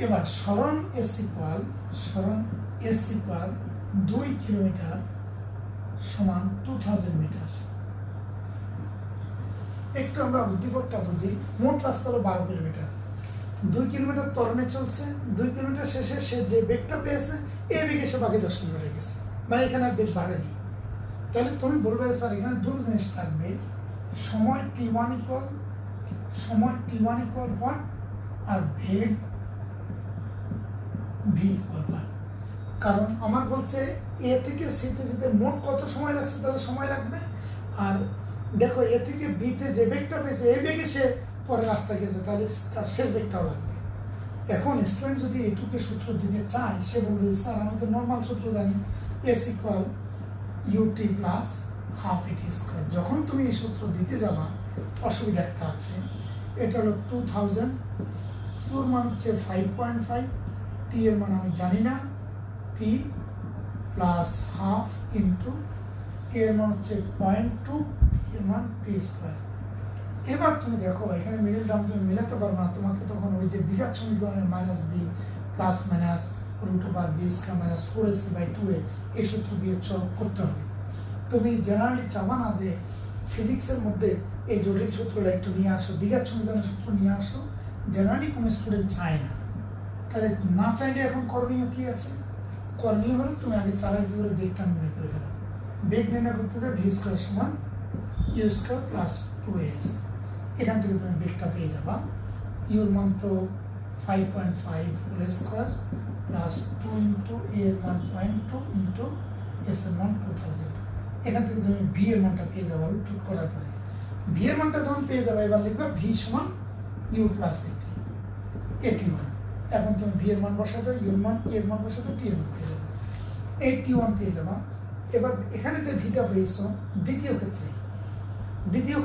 এবার সরণ এস ইকুয়াল 2 কিলোমিটার সমান 2000 মিটার। একটু আমরা উদ্দীপকটা বুঝি। মোট রাস্তা হলো 12 কিলোমিটার, 2 কিলোমিটার ত্বরণে চলছে, 2 কিলোমিটার শেষে সে যে বেগটা পেয়েছে এই বেগে সে বাকি 10 কিলোমিটার গেছে, মানে এখানে আর বেগ বাড়েনি। তাহলে তুমি বলবে স্যার এখানে দুটো জিনিস থাকবে, সময় T1 ইকুয়াল হোয়াট, আর বেগ ভি ইকুয়াল হোয়াট। কারণ আমার বলছে এ থেকে সিতে যেতে মোট কত সময় লাগছে, তাহলে সময় লাগবে। আর দেখো এ থেকে বিতে যে বেগটা পেয়েছে এই বেগে সে পরে রাস্তা গেছে, তাহলে তার শেষ বেগটাও লাগবে। এখন স্টুডেন্ট যদি এটুকে সূত্র দিতে চায়, সে বলবে স্যার আমাদের নর্মাল সূত্র জানি, S equal UT plus half AT square. যখন তুমি এই সূত্র দিতে যাবা অসুবিধা একটা আছে, এটা হলো 2000, ইউর মান হচ্ছে 5.5, টি এর মান আমি জানি না, টি প্লাস হাফ ইন্টু এর মান হচ্ছে 0.2, টি এর মান টি স্কোয়ার। এবার তুমি দেখো এখানে মিডল টার্ম তুমি মেলাতে পারবে না, তোমাকে তখন ওই যে দ্বিঘাত সমীকরণের minus B plus minus root over B square minus 4ac/2a এই সূত্র দিয়ে করতে হবে। তুমি জেনারেলি চাবা না যে ফিজিক্সের মধ্যে এই জটিল সূত্রটা একটু নিয়ে আসো, দ্বিঘাত সমীকরণের সূত্র নিয়ে আসো, জেনারেলি কোনো স্টুডেন্ট চায় না। তাহলে না চাইলে এখন করণীয় কি আছে? করণীয় হলো তুমি আগে চালের ভিতরে বেগটা নির্ণয় করে ফেলো। বেগ নির্ণয় করতে যাবে ভি স্কোয়ার সমান ইউ স্কোয়ার প্লাস 2as। এখান থেকে তুমি বেগটা পেয়ে যাবা, ইউর মান তো 5.5 হোল স্কোয়ার প্লাস 2 ইন্টু এ এর মান 0.2 ইন্টু এস এর মান 2000। এখান থেকে তুমি ভি এর মানটা পেয়ে যাবা রুট করার পরে। ভি এর মানটা যখন পেয়ে যাবে এবার লিখবা ভি সমান ইউ প্লাস এটি 1। এখন তুমি ভি এর মান বসাতে, ইউর মান এর মান বসাতে, টি এর মান পেয়ে যাবে, 81 পেয়ে যাবা। এবার এখানে যে ভিটা পেয়েছো দ্বিতীয়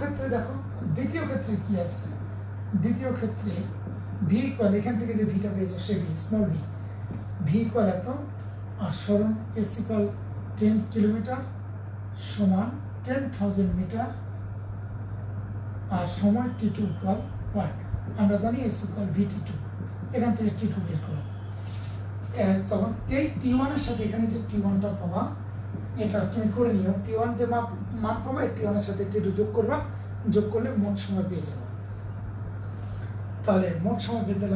ক্ষেত্রে দেখো দ্বিতীয় ক্ষেত্রে কি আছে, দ্বিতীয় ক্ষেত্রে ভি ইকুয়াল এখান থেকে যে ভিটা পেয়েছো সে ভি স্মল ভি ইকুয়াল এত, আর সরণ এস ইকুয়াল 10 কিলোমিটার সমান 10,000 মিটার, আর সময় T2 ইকুয়াল ওয়াট। আমরা জানি এস ইকুয়াল VT2, এখান থেকে T2 বের করো। তখন এই T1 এর সাথে এখানে যে T1টা পাবা এটা তুমি করে নিও, T1 যে মান পাবা এই T1 এর সাথে T2 যোগ করবা, যোগ করলে মোট সময় পেয়ে যাবে। তাহলে মোট সময় পেতে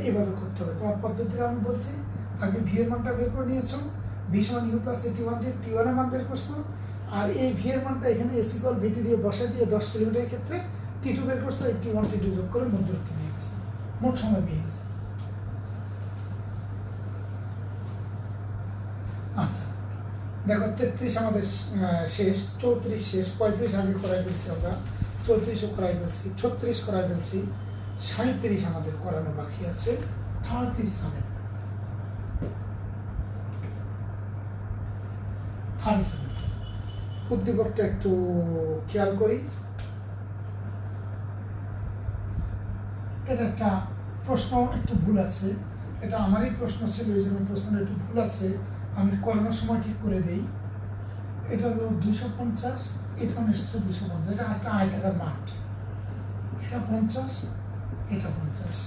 এভাবে করতে হবে। তোমার পদ্ধতিটা আমি বলছি, আগে ভি এর মানটা বের করে নিয়েছো, ভি সমান ইউ প্লাস T1 দিয়ে T1 এর মান বের করছো, আর এই ভি এর মানটা এখানে এস ইকুয়াল ভিটি দিয়ে বসাই দিয়ে 10 কিলোমিটারের ক্ষেত্রে T2 বের করছো, এই T1 T2 যোগ করে মোট দূরত্ব পেয়ে গেছে, মোট সময় পেয়ে গেছে। আচ্ছা দেখো 33 আমাদের শেষ, 34 শেষ, 35 আগে করাই ফেলছি আমরা, 34ও করাই ফেলছি, 36 করাই ফেলছি, 37 আমাদের করানো বাকি আছে, 37 উদ্দীপকটা একটু খেয়াল করি। এটা একটা প্রশ্ন একটু ভুল আছে, এটা আমারই প্রশ্ন ছিল, এই জন্য প্রশ্নটা একটু ভুল আছে, আমি করানোর সময় ঠিক করে দেই। এটা হলো 250, এটা নিশ্চয় 250, এটা একটা আয়তাকার মাঠ, এটা 50, এটা 50।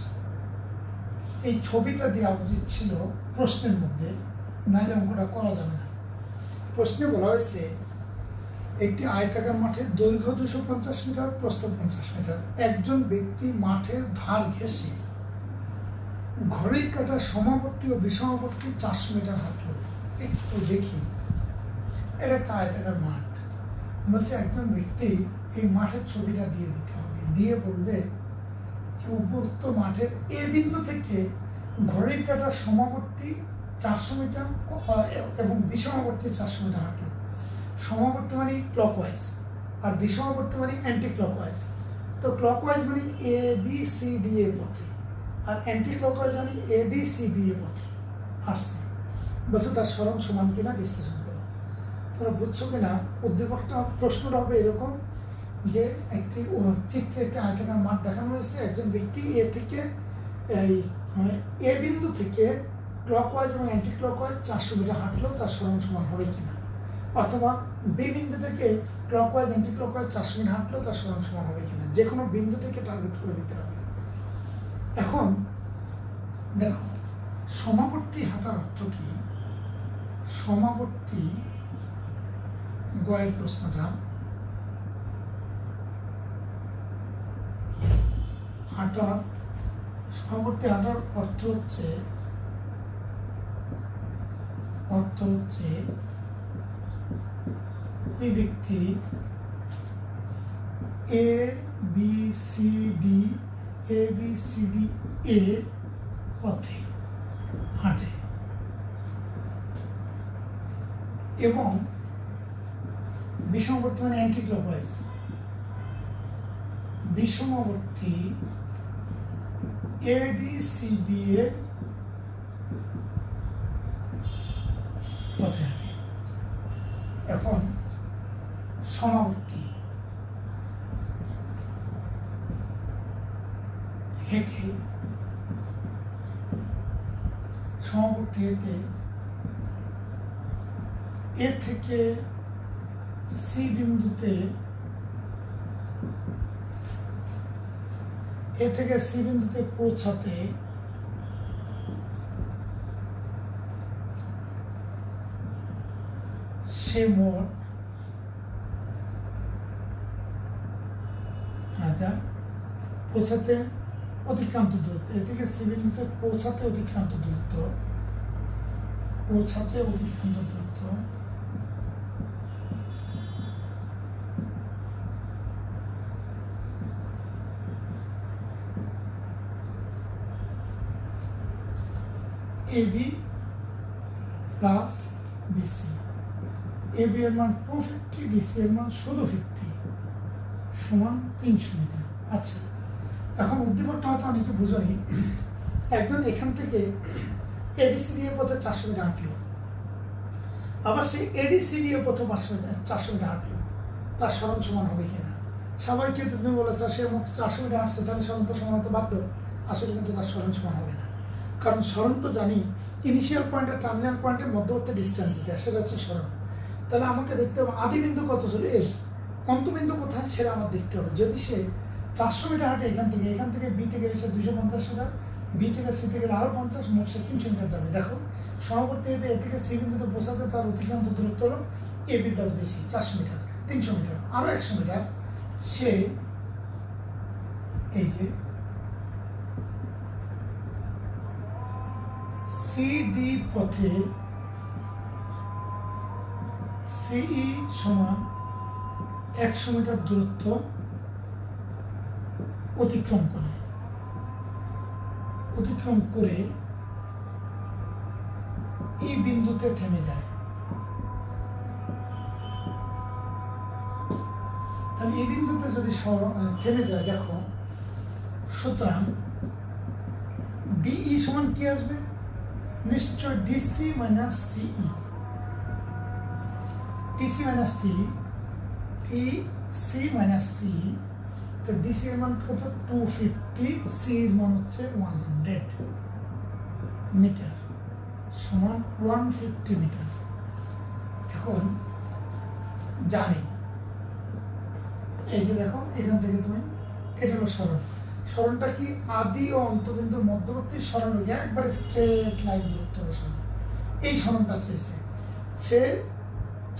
এই ছবিটা দেওয়া উচিত ছিল প্রশ্নের মধ্যে, নাহলে অঙ্কটা করা যাবে না। প্রশ্নে বলা হয়েছে একটি আয়তাকার মাঠের দৈর্ঘ্য 250 মিটার, প্রস্থ 50 মিটার। একজন ব্যক্তি মাঠের ধার ঘেঁষে ঘড়ির কাঁটার সমাবর্তী ও বিষমাবর্তী 400 মিটার হাঁটলো। একটু দেখি, এটা একটা আয়তাকার মাঠ, বলছে একজন ব্যক্তি এই মাঠের ছবিটা দিয়ে দিতে হবে, দিয়ে বলবে যে উপরোক্ত মাঠের এ বিন্দু থেকে ঘড়ির কাঁটার সমাবর্তী 400 মিটার এবং বিষমাবর্তী 400 মিটার হাঁটলো। সমাবর্তী মানে ক্লকওয়াইজ, আর বিষমাবর্তী মানে অ্যান্টি ক্লকওয়াইজ। তো ক্লকওয়াইজ মানে A B C D A পথে, আর অ্যান্টি ক্লকওয়াইজ মানে A B C B A পথে আসছে। বলছে তার সরণ সমান কিনা বিশ্লেষণ করো। তোমরা বুঝছো কিনা? উদ্দীপকটা, প্রশ্নটা হবে এরকম যে একটি চিত্রে একটি আয়তাকার মাঠ দেখানো হয়েছে, একজন ব্যক্তি এ থেকে এই এ বিন্দু থেকে ক্লকওয়াইজ এবং অ্যান্টি ক্লকওয়াইজ 400 মিটার হাঁটলো, তার সরণ সমান হবে কিনা, অথবা বি বিন্দু থেকে ক্লকওয়াইজ অ্যান্টি ক্লকওয়াইজ 400 মিটার হাঁটলো, তার সরণ সমান হবে কিনা। যে কোনো বিন্দু থেকে টার্গেট করে দিতে হবে। এখন দেখো সমাবর্তী হাঁটার অর্থ কি? সমাবর্তী গয়ের প্রশ্নটা, সমাবর্তী হাঁটার অর্থ হচ্ছে ওই ব্যক্তি A B C D A পথে হাঁটে এবং বিষমবর্তী মানে অ্যান্টি ক্লকওয়াইজ, বিষমবর্তী এডিসিবি এ পথে হাঁটে। এখন সমাবর্তী হেঁটে, সমাবর্তী হেঁটে এ থেকে সি বিন্দুতে, পৌঁছাতে সে মোট পৌঁছাতে অতিক্রান্ত দূরত্ব, এ থেকে সি বিন্দুতে পৌঁছাতে অতিক্রান্ত দূরত্ব, এবি প্লাস বিসি। এবি এর মান 250, বিসি এর মান শুধু 50, সমান 300 মিটার। আচ্ছা, এখন উদ্দীপকটা হয়তো অনেকে বুঝনি। একজন এখান থেকে এডিসিডি এর পথে 400 মিটার হাঁটলো, আবার সেই এডিসিডি এর পথে 400 মিটার হাঁটলো, তার সরণ সমান হবে কিনা? সবাইকে তুমি বলেছে সে 400 মিটার হাঁটছে, তাহলে সরণ তো সমান হতে বাধ্য। আসলে কিন্তু তার সরণ সমান হবে না, কারণ সরণ তো জানি ইনিশিয়াল পয়েন্ট আর টার্মিনাল পয়েন্টের মধ্যবর্তী ডিস্টেন্স দেয়, সেটা হচ্ছে সরণ। তাহলে আমাকে দেখতে হবে আদি বিন্দু কত ছিল, এই অন্তবিন্দু কোথায়, সেটা আমার দেখতে হবে। যদি সে 400 মিটার হাঁটে এখান থেকে বি থেকে এসে 250 মিটার, বি থেকে সি থেকে আরো 50, মোট সে 300 মিটার যাবে। দেখো সমাবর্তী হেঁটে এ থেকে সি বিন্দুতে পৌঁছাতে তার অতিক্রান্ত দূরত্ব হলো AB plus BC, 400 metre, 300 metre, আরো 100 মিটার সে এই যে সিডি পথে সিই সমান 100 মিটার দূরত্ব অতিক্রম করে এই বিন্দুতে থেমে যায়। তাহলে এই বিন্দুতে যদি থেমে যায়, দেখো সুতরাং ডিই সমান কি আসবে? নিশ্চয় DC minus CE, DC minus C minus C. তো ডিসি এর মান কত? 250, সি এর মান হচ্ছে 100। মিটার সমান 150 মিটার। এখন জানি এই যে দেখো এখান থেকে তুমি, এটা হলো সরণ। সরণটা কি আদি ও অন্তবিন্দুর মধ্যবর্তী সরণ হয়ে একবারে স্ট্রেট লাইন দূরত্ব হলো সরণ। এই সরণটা চেয়েছে, সে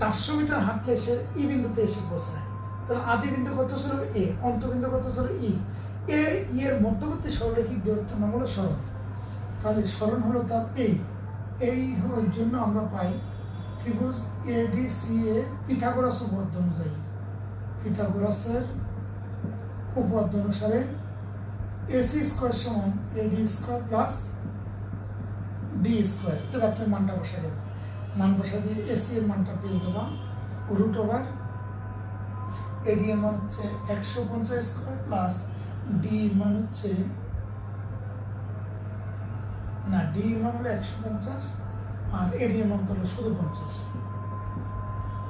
400 মিটার হাঁটলে সে ই বিন্দুতে এসে পৌঁছায়। তাহলে আদি বিন্দু কত ছিল এ, অন্তবিন্দু কত ছিল ই, এর মধ্যবর্তী সরলরেখিক দূরত্বের নাম হলো সরণ। তাহলে সরণ হলো তার এই হওয়ার জন্য আমরা পাই ত্রিভুজ ADCA পিথাগোরাস উপপাদ্য অনুযায়ী, পিথাগোরাসের উপপাদ্য অনুসারে AC স্কয়ার সমান AD square plus D square. এবার তুমি মানটা বসাই দেবে, মান বসা দিয়ে AC এর মানটা পেয়ে যাবা রুট ওভার AD এর মান হচ্ছে 150 স্কয়ার প্লাস D এর মান হচ্ছে না, D এর মান হলো 150 আর AD এর মান হলো শুধু 50।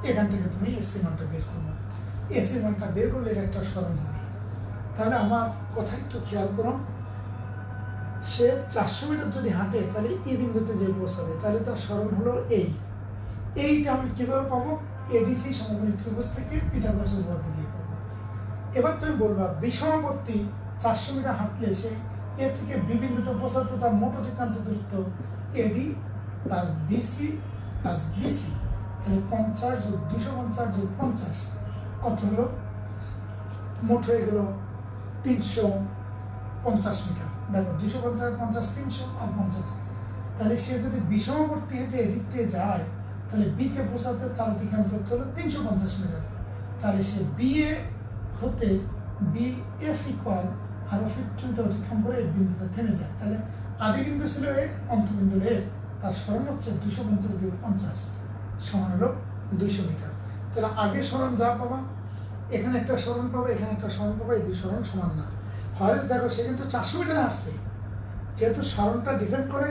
এখান থেকে তুমি AC মানটা বের করবে, AC মানটা বের করলে এটা একটা সরণ হবে। তাহলে আমার কথা একটু খেয়াল করো, সে 400 মিটার যদি হাঁটে তাহলে ই বিন্দুতে যে পৌঁছাবে, তাহলে তার সরণ হলো এইটা আমি কিভাবে পাবো? ADC সমকোণী ত্রিভুজ থেকে পিথাগোরাসের উপপাদ্য দিয়ে পাবো। এবার তুমি বলবা বিষমবর্তী 400 মিটার হাঁটলে সে এ থেকে বি বিন্দুতে পৌঁছাতে তার মোট অতিক্রান্ত দূরত্ব AD plus DC plus BC, তাহলে 50 যোগ 250 যোগ 50 কত হলো? মোট হয়ে গেল 350 মিটার। দেখো 250 50 300 আর 50, তাহলে সে যদি বিষমবর্তী হেঁটে এদিক দিয়ে যায় তাহলে বি কে পৌঁছাতে তার অতিক্রান্ত দূরত্ব হলো 350 মিটার। তাহলে সে BA হতে BF ইকুয়াল আরো 15 অতিক্রম করে এই বিন্দুতে থেমে যায়। তাহলে আদি বিন্দু ছিল এ, অন্তবিন্দু F, তার সরণ হচ্ছে 250 বিয়োগ 50 সমান হলো 200 মিটার। তাহলে আগে সরণ যা পাবা, এখানে একটা সরণ পাবে, এখানে একটা সরণ পাবে, এই দুই সরণ সমান না। হয় দেখো সে কিন্তু 400 মিটার আসছে, যেহেতু সরণটা ডিপেন্ড করে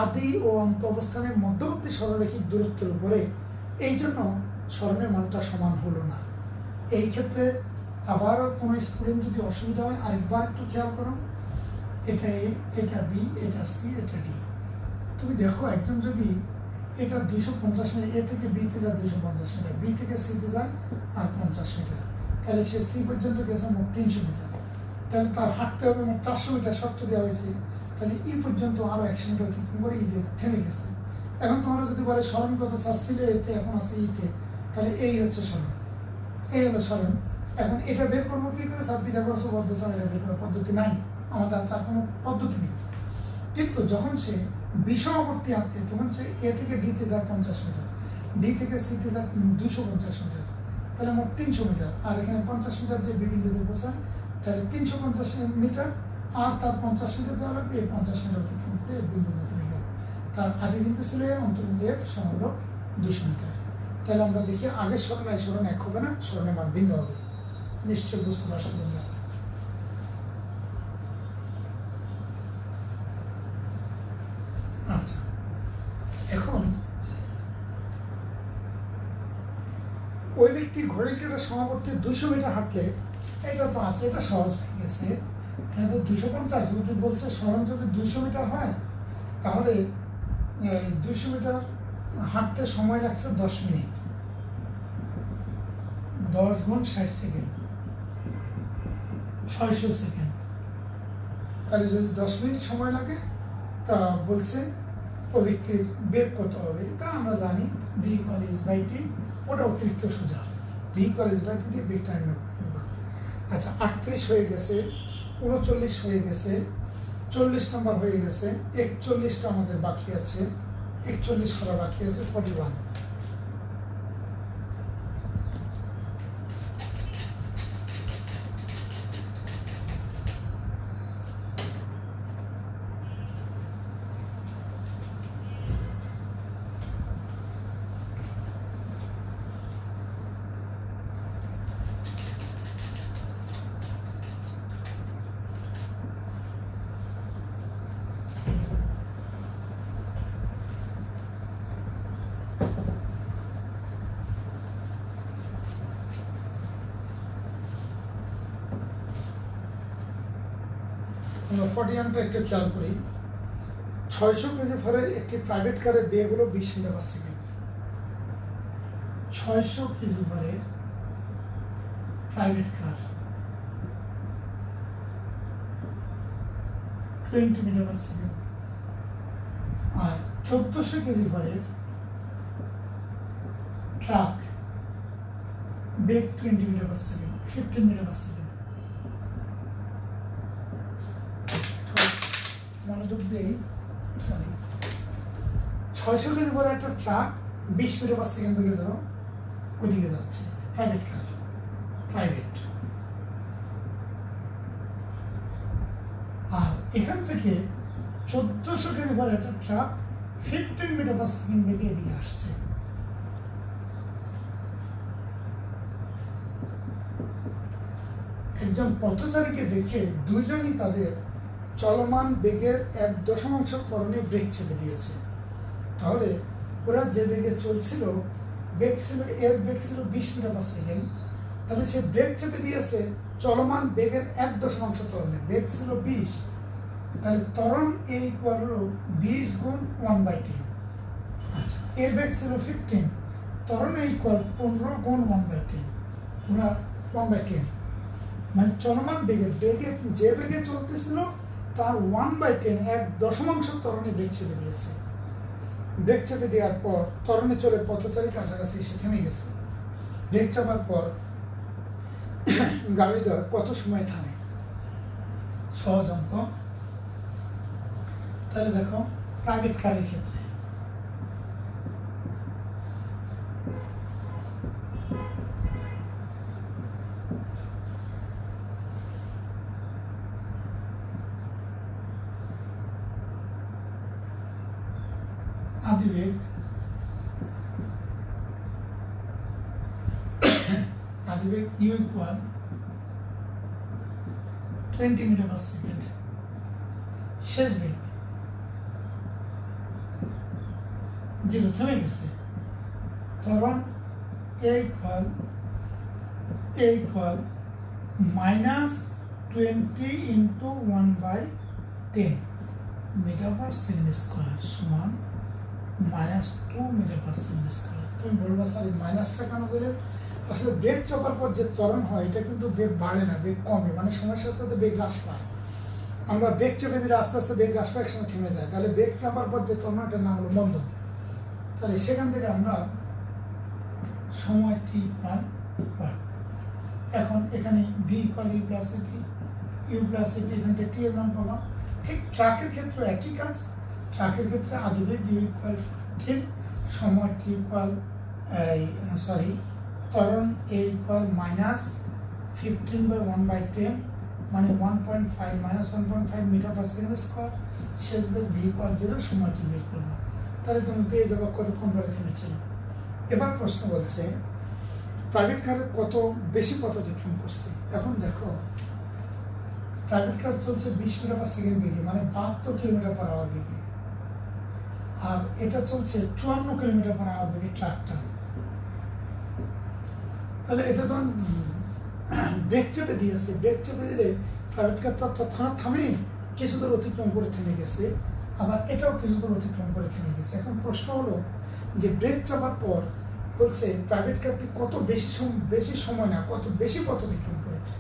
আদি ও অন্ত অবস্থানের মধ্যবর্তী সরলরেখিক দূরত্বের উপরে, এই জন্য সরণের মানটা সমান হলো না। এই ক্ষেত্রে আবারও কোনো স্টুডেন্ট যদি অসুবিধা হয় আরেকবার একটু খেয়াল করো, এটা A, এটা B, এটা C, এটা D। তুমি দেখো একজন যদি এটা 250 মিটার, এ থেকে বি তে যায় 250 মিটার, বি থেকে সি তে যায় আর 50 মিটার, তাহলে সে সি পর্যন্ত গেছে মোট 300 মিটার। তাহলে তার হাঁটতে হবে মোট 400 মিটার শর্ত দেওয়া হয়েছে, তাহলে ই পর্যন্ত আরো 100 মিটার অতিক্রম করে যে থেমে গেছে। এখন তোমরা যদি বলে সরণ কত চাচ্ছিল এতে, এখন আছে ইতে, তাহলে এই হচ্ছে সরণ, এই হলো সরণ। এখন এটা বের করবো কি করে? স্যার পিথাগোরাস উপপাদ্য ছাড়া এটা বের করার পদ্ধতি নাই আমাদের, তার কোনো পদ্ধতি নেই। কিন্তু যখন সে বিষমবর্তী আঁকে, তখন সে এ থেকে ডি তে যায় 50 মিটার, ডি থেকে সি তে যায় 250 মিটার, তাহলে মোট 300 মিটার। আর এখানে 50 মিটার যে বিবিন্দুতে পৌঁছায়, তাহলে 350 মিটার আর তার 50 মিটার যাওয়া লাগবে, এই 50 মিটার অতিক্রম করে বিন্দুতে থেমে গেল। তার আদি বিন্দু ছিল অন্তর্বিন্দু F সমান হলো 200 মিটার। তাহলে আমরা দেখি আগের সরণ এই সরণ এক হবে না, সরণের মান ভিন্ন হবে। নিশ্চয় বুঝতে পারছি তোমরা। আচ্ছা, এখন ওই ব্যক্তি ঘড়ির কাঁটার সমাবর্তী 200 মিটার হাঁটলে, এটা তো আছে, এটা সহজ হয়ে গেছে। এটা তো 250, যদি বলছে সরণ যদি 200 মিটার হয়, তাহলে 200 মিটার হাঁটতে সময় লাগছে 10 মিনিট, 10 গুণ 60 সেকেন্ড, 600 সেকেন্ড। তাহলে যদি 10 মিনিট সময় লাগে, তা বলছে ওই ব্যক্তির বেগ কত হবে? তা আমরা জানি v=h/t, ওটা অতিরিক্ত সোজা, v=h/t দিয়ে বেগটা নেব। আচ্ছা, 38 হয়ে গেছে, 39 হয়ে গেছে, 40 নম্বর হয়ে গেছে, 41টা আমাদের বাকি আছে, 41 করা বাকি আছে, 41। আমরা 41টা একটু খেয়াল করি। 600 কেজি ভরের একটি প্রাইভেট কারের বেগ হলো 20 মিটার পার সেকেন্ড। 600 কেজি ভরের private car 20 metre per second, আর 1400 কেজি ভরের ট্রাক বেগ 20 metre per second, 15 metre per second. মনোযোগ দিয়ে, সরি, 600 কেজি ভরের একটা ট্রাক 20 মিটার পার সেকেন্ড বেগে ধরো ওইদিকে যাচ্ছে, প্রাইভেট কার, প্রাইভেট। আর এখান থেকে 1400 কেজি ভরের একটা ট্রাক 15 মিটার পার সেকেন্ড বেগে এদিকে আসছে। একজন পথচারীকে দেখে দুইজনই তাদের চলমান বেগের 1.5 ত্বরণে ব্রেক চেপে দিয়েছে। তাহলে ওরা যে বেগে চলছিল, বেগ ছিল, এর বেগ ছিল 20 মিটার পার সেকেন্ড, তাহলে সে ব্রেক চেপে দিয়েছে চলমান বেগের 1.5 ত্বরণে, বেগ ছিল 20, তাহলে ত্বরণ এ ইকুয়াল হলো 20 গুণ 1/10। আচ্ছা, এর বেগ ছিল 15, ত্বরণ এ ইকুয়াল 15 গুণ 1/10, ওরা 1/10, মানে চলমান বেগে যে বেগে চলতেছিল তার 1/10, 1.5 ত্বরণে ব্রেক চেপে দিয়েছে। ব্রেক চেপে দেওয়ার পর ত্বরণে চলে পথচারী কাছাকাছি এসে থেমে গেছে। ব্রেক চাপার পর গাড়ি দেওয়ার কত সময় থামে? সহজ অঙ্ক। তাহলে দেখো প্রাইভেট কারের ক্ষেত্রে আদিবেগ U equal 20 metre per second, শেষ বেগ 0, থেমে গেছে। ত্বরণ A equal -20 into 1/10 metre per second square সমান -2 মিটার পার সেকেন্ড স্কোয়ার। তুমি বলবা স্যার এই মাইনাসটা কেন বলে? আসলে ব্রেক চাপার পর যে ত্বরণ হয় এটা কিন্তু বেগ বাড়ে না, বেগ কমে, মানে সময়ের সাথে সাথে বেগ হ্রাস পায়। আমরা ব্রেক চেপে দিলে আস্তে আস্তে বেগ হ্রাস পায়, একসময় থেমে যায়। তাহলে ব্রেক চাপার পর যে ত্বরণ, এটার নাম হলো মন্দন। তাহলে সেখান থেকে আমরা সময় টি পার, এখন এখানে ভি ইকুয়াল ইউ প্লাস এটি, এখান থেকে টি এর মান পাবো। ঠিক ট্রাকের ক্ষেত্রে একই কাজ। ট্রাকের ক্ষেত্রে আদিবেগ ইউ ইকুয়াল 15, সময় টি ইকুয়াল ত্বরণ এ ইকুয়াল -15/1/10, মানে 1.5 মিটার পার সেকেন্ড স্কোয়ার, শেষ বেগ ভি ইকুয়াল 0, সময় টি বের করবো। তাহলে তুমি পেয়ে যাবো কতক্ষণ ধরে থেমেছিল। এবার প্রশ্ন বলছে প্রাইভেট কারের কত বেশি পথ অতিক্রম করছে। এখন দেখো প্রাইভেট কার চলছে 20 মিটার পার সেকেন্ড বেগে, মানে 72 কিলোমিটার পার আওয়ার বেগে, আর এটা চলছে 54 কিলোমিটার পার আওয়ার বেগে ট্রাকটা। তাহলে এটা যখন ব্রেক চেপে দিয়েছে, ব্রেক চেপে দিলে প্রাইভেট কার তৎক্ষণাৎ থামেনি, কিছু দূর অতিক্রম করে থেমে গেছে, আবার এটাও কিছু দূর অতিক্রম করে থেমে গেছে। এখন প্রশ্ন হলো যে ব্রেক চাপার পর বলছে প্রাইভেট কারটি কত বেশি সময় না, কত বেশি পথ অতিক্রম করেছে।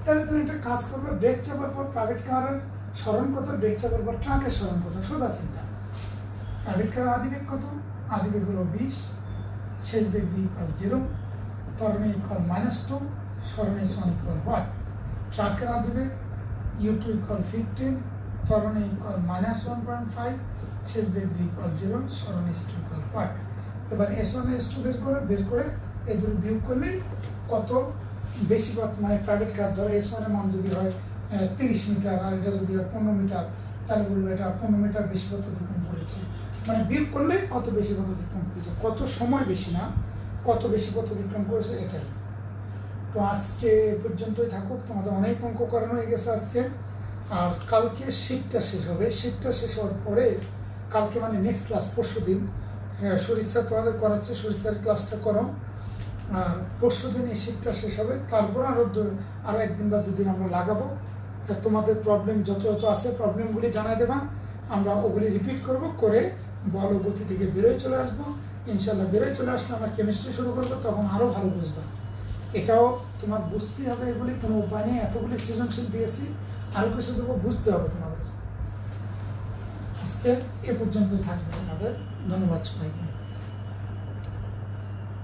তাহলে তুমি একটা কাজ করবে, ব্রেক চাপার পর প্রাইভেট কারের স্মরণ কত, ব্রেক চাপার পর ট্রাকের স্মরণ কত, সোজা চিন্তা। প্রাইভেট কারের আদিবেগ কত? আদিবেগ হলো 20, শেষ বেগ ভি ইকুয়াল 0, ত্বরণে ইকুয়াল -2, স্মরণে s1 ইকুয়াল what? ট্রাকের আদিবেগ u2 ইকুয়াল 15, ত্বরণে ইকুয়াল -1.5, শেষ বেগ ভি ইকুয়াল 0, স্মরণে s2 ইকুয়াল what? এবার s1 s2 বের করে এই দুটো বিয়োগ করলেই কত বেশি পথ, মানে প্রাইভেট কার ধরো s1 এর মান যদি হয় 30 মিটার আর এটা যদি হয় 15 মিটার, তাহলে বলবো এটা 15 মিটার বেশি পথ অতিক্রম করেছে। মানে বিয়োগ করলে কত বেশি পথ অতিক্রম করেছে, কত সময় বেশি না, কত বেশি পথ অতিক্রম করেছে, এটাই। তো আজকে পর্যন্তই থাকুক, তোমাদের অনেক অঙ্ক করানো হয়ে গেছে আজকে। আর কালকে শিফটটা শেষ হবে, শিফটটা শেষ হওয়ার পরে কালকে মানে নেক্সট ক্লাস পরশুদিন শরীর স্যার তোমাদের করাচ্ছে, শরীর স্যার ক্লাসটা করো। আর পরশুদিন এই শিফটটা শেষ হবে, তারপর আরও একদিন বা দুদিন আমরা লাগাবো। তোমাদের প্রবলেম যত আছে প্রবলেমগুলি জানাই দেবা, আমরা ওগুলি রিপিট করব, করে বল ও গতি থেকে বেরোয় চলে আসবো। ইনশাল্লাহ বেরোয় চলে আসলে আমরা কেমিস্ট্রি শুরু করবো, তখন আরও ভালো বুঝবো। এটাও তোমার বুঝতেই হবে, এগুলি কোনো উপায় নেই। এতগুলি সৃজনশীল দিয়েছি, আরও কিছু দেবো, বুঝতে হবে তোমাদের। আজকে এ পর্যন্ত থাকবে তোমাদের। ধন্যবাদ সবাইকে।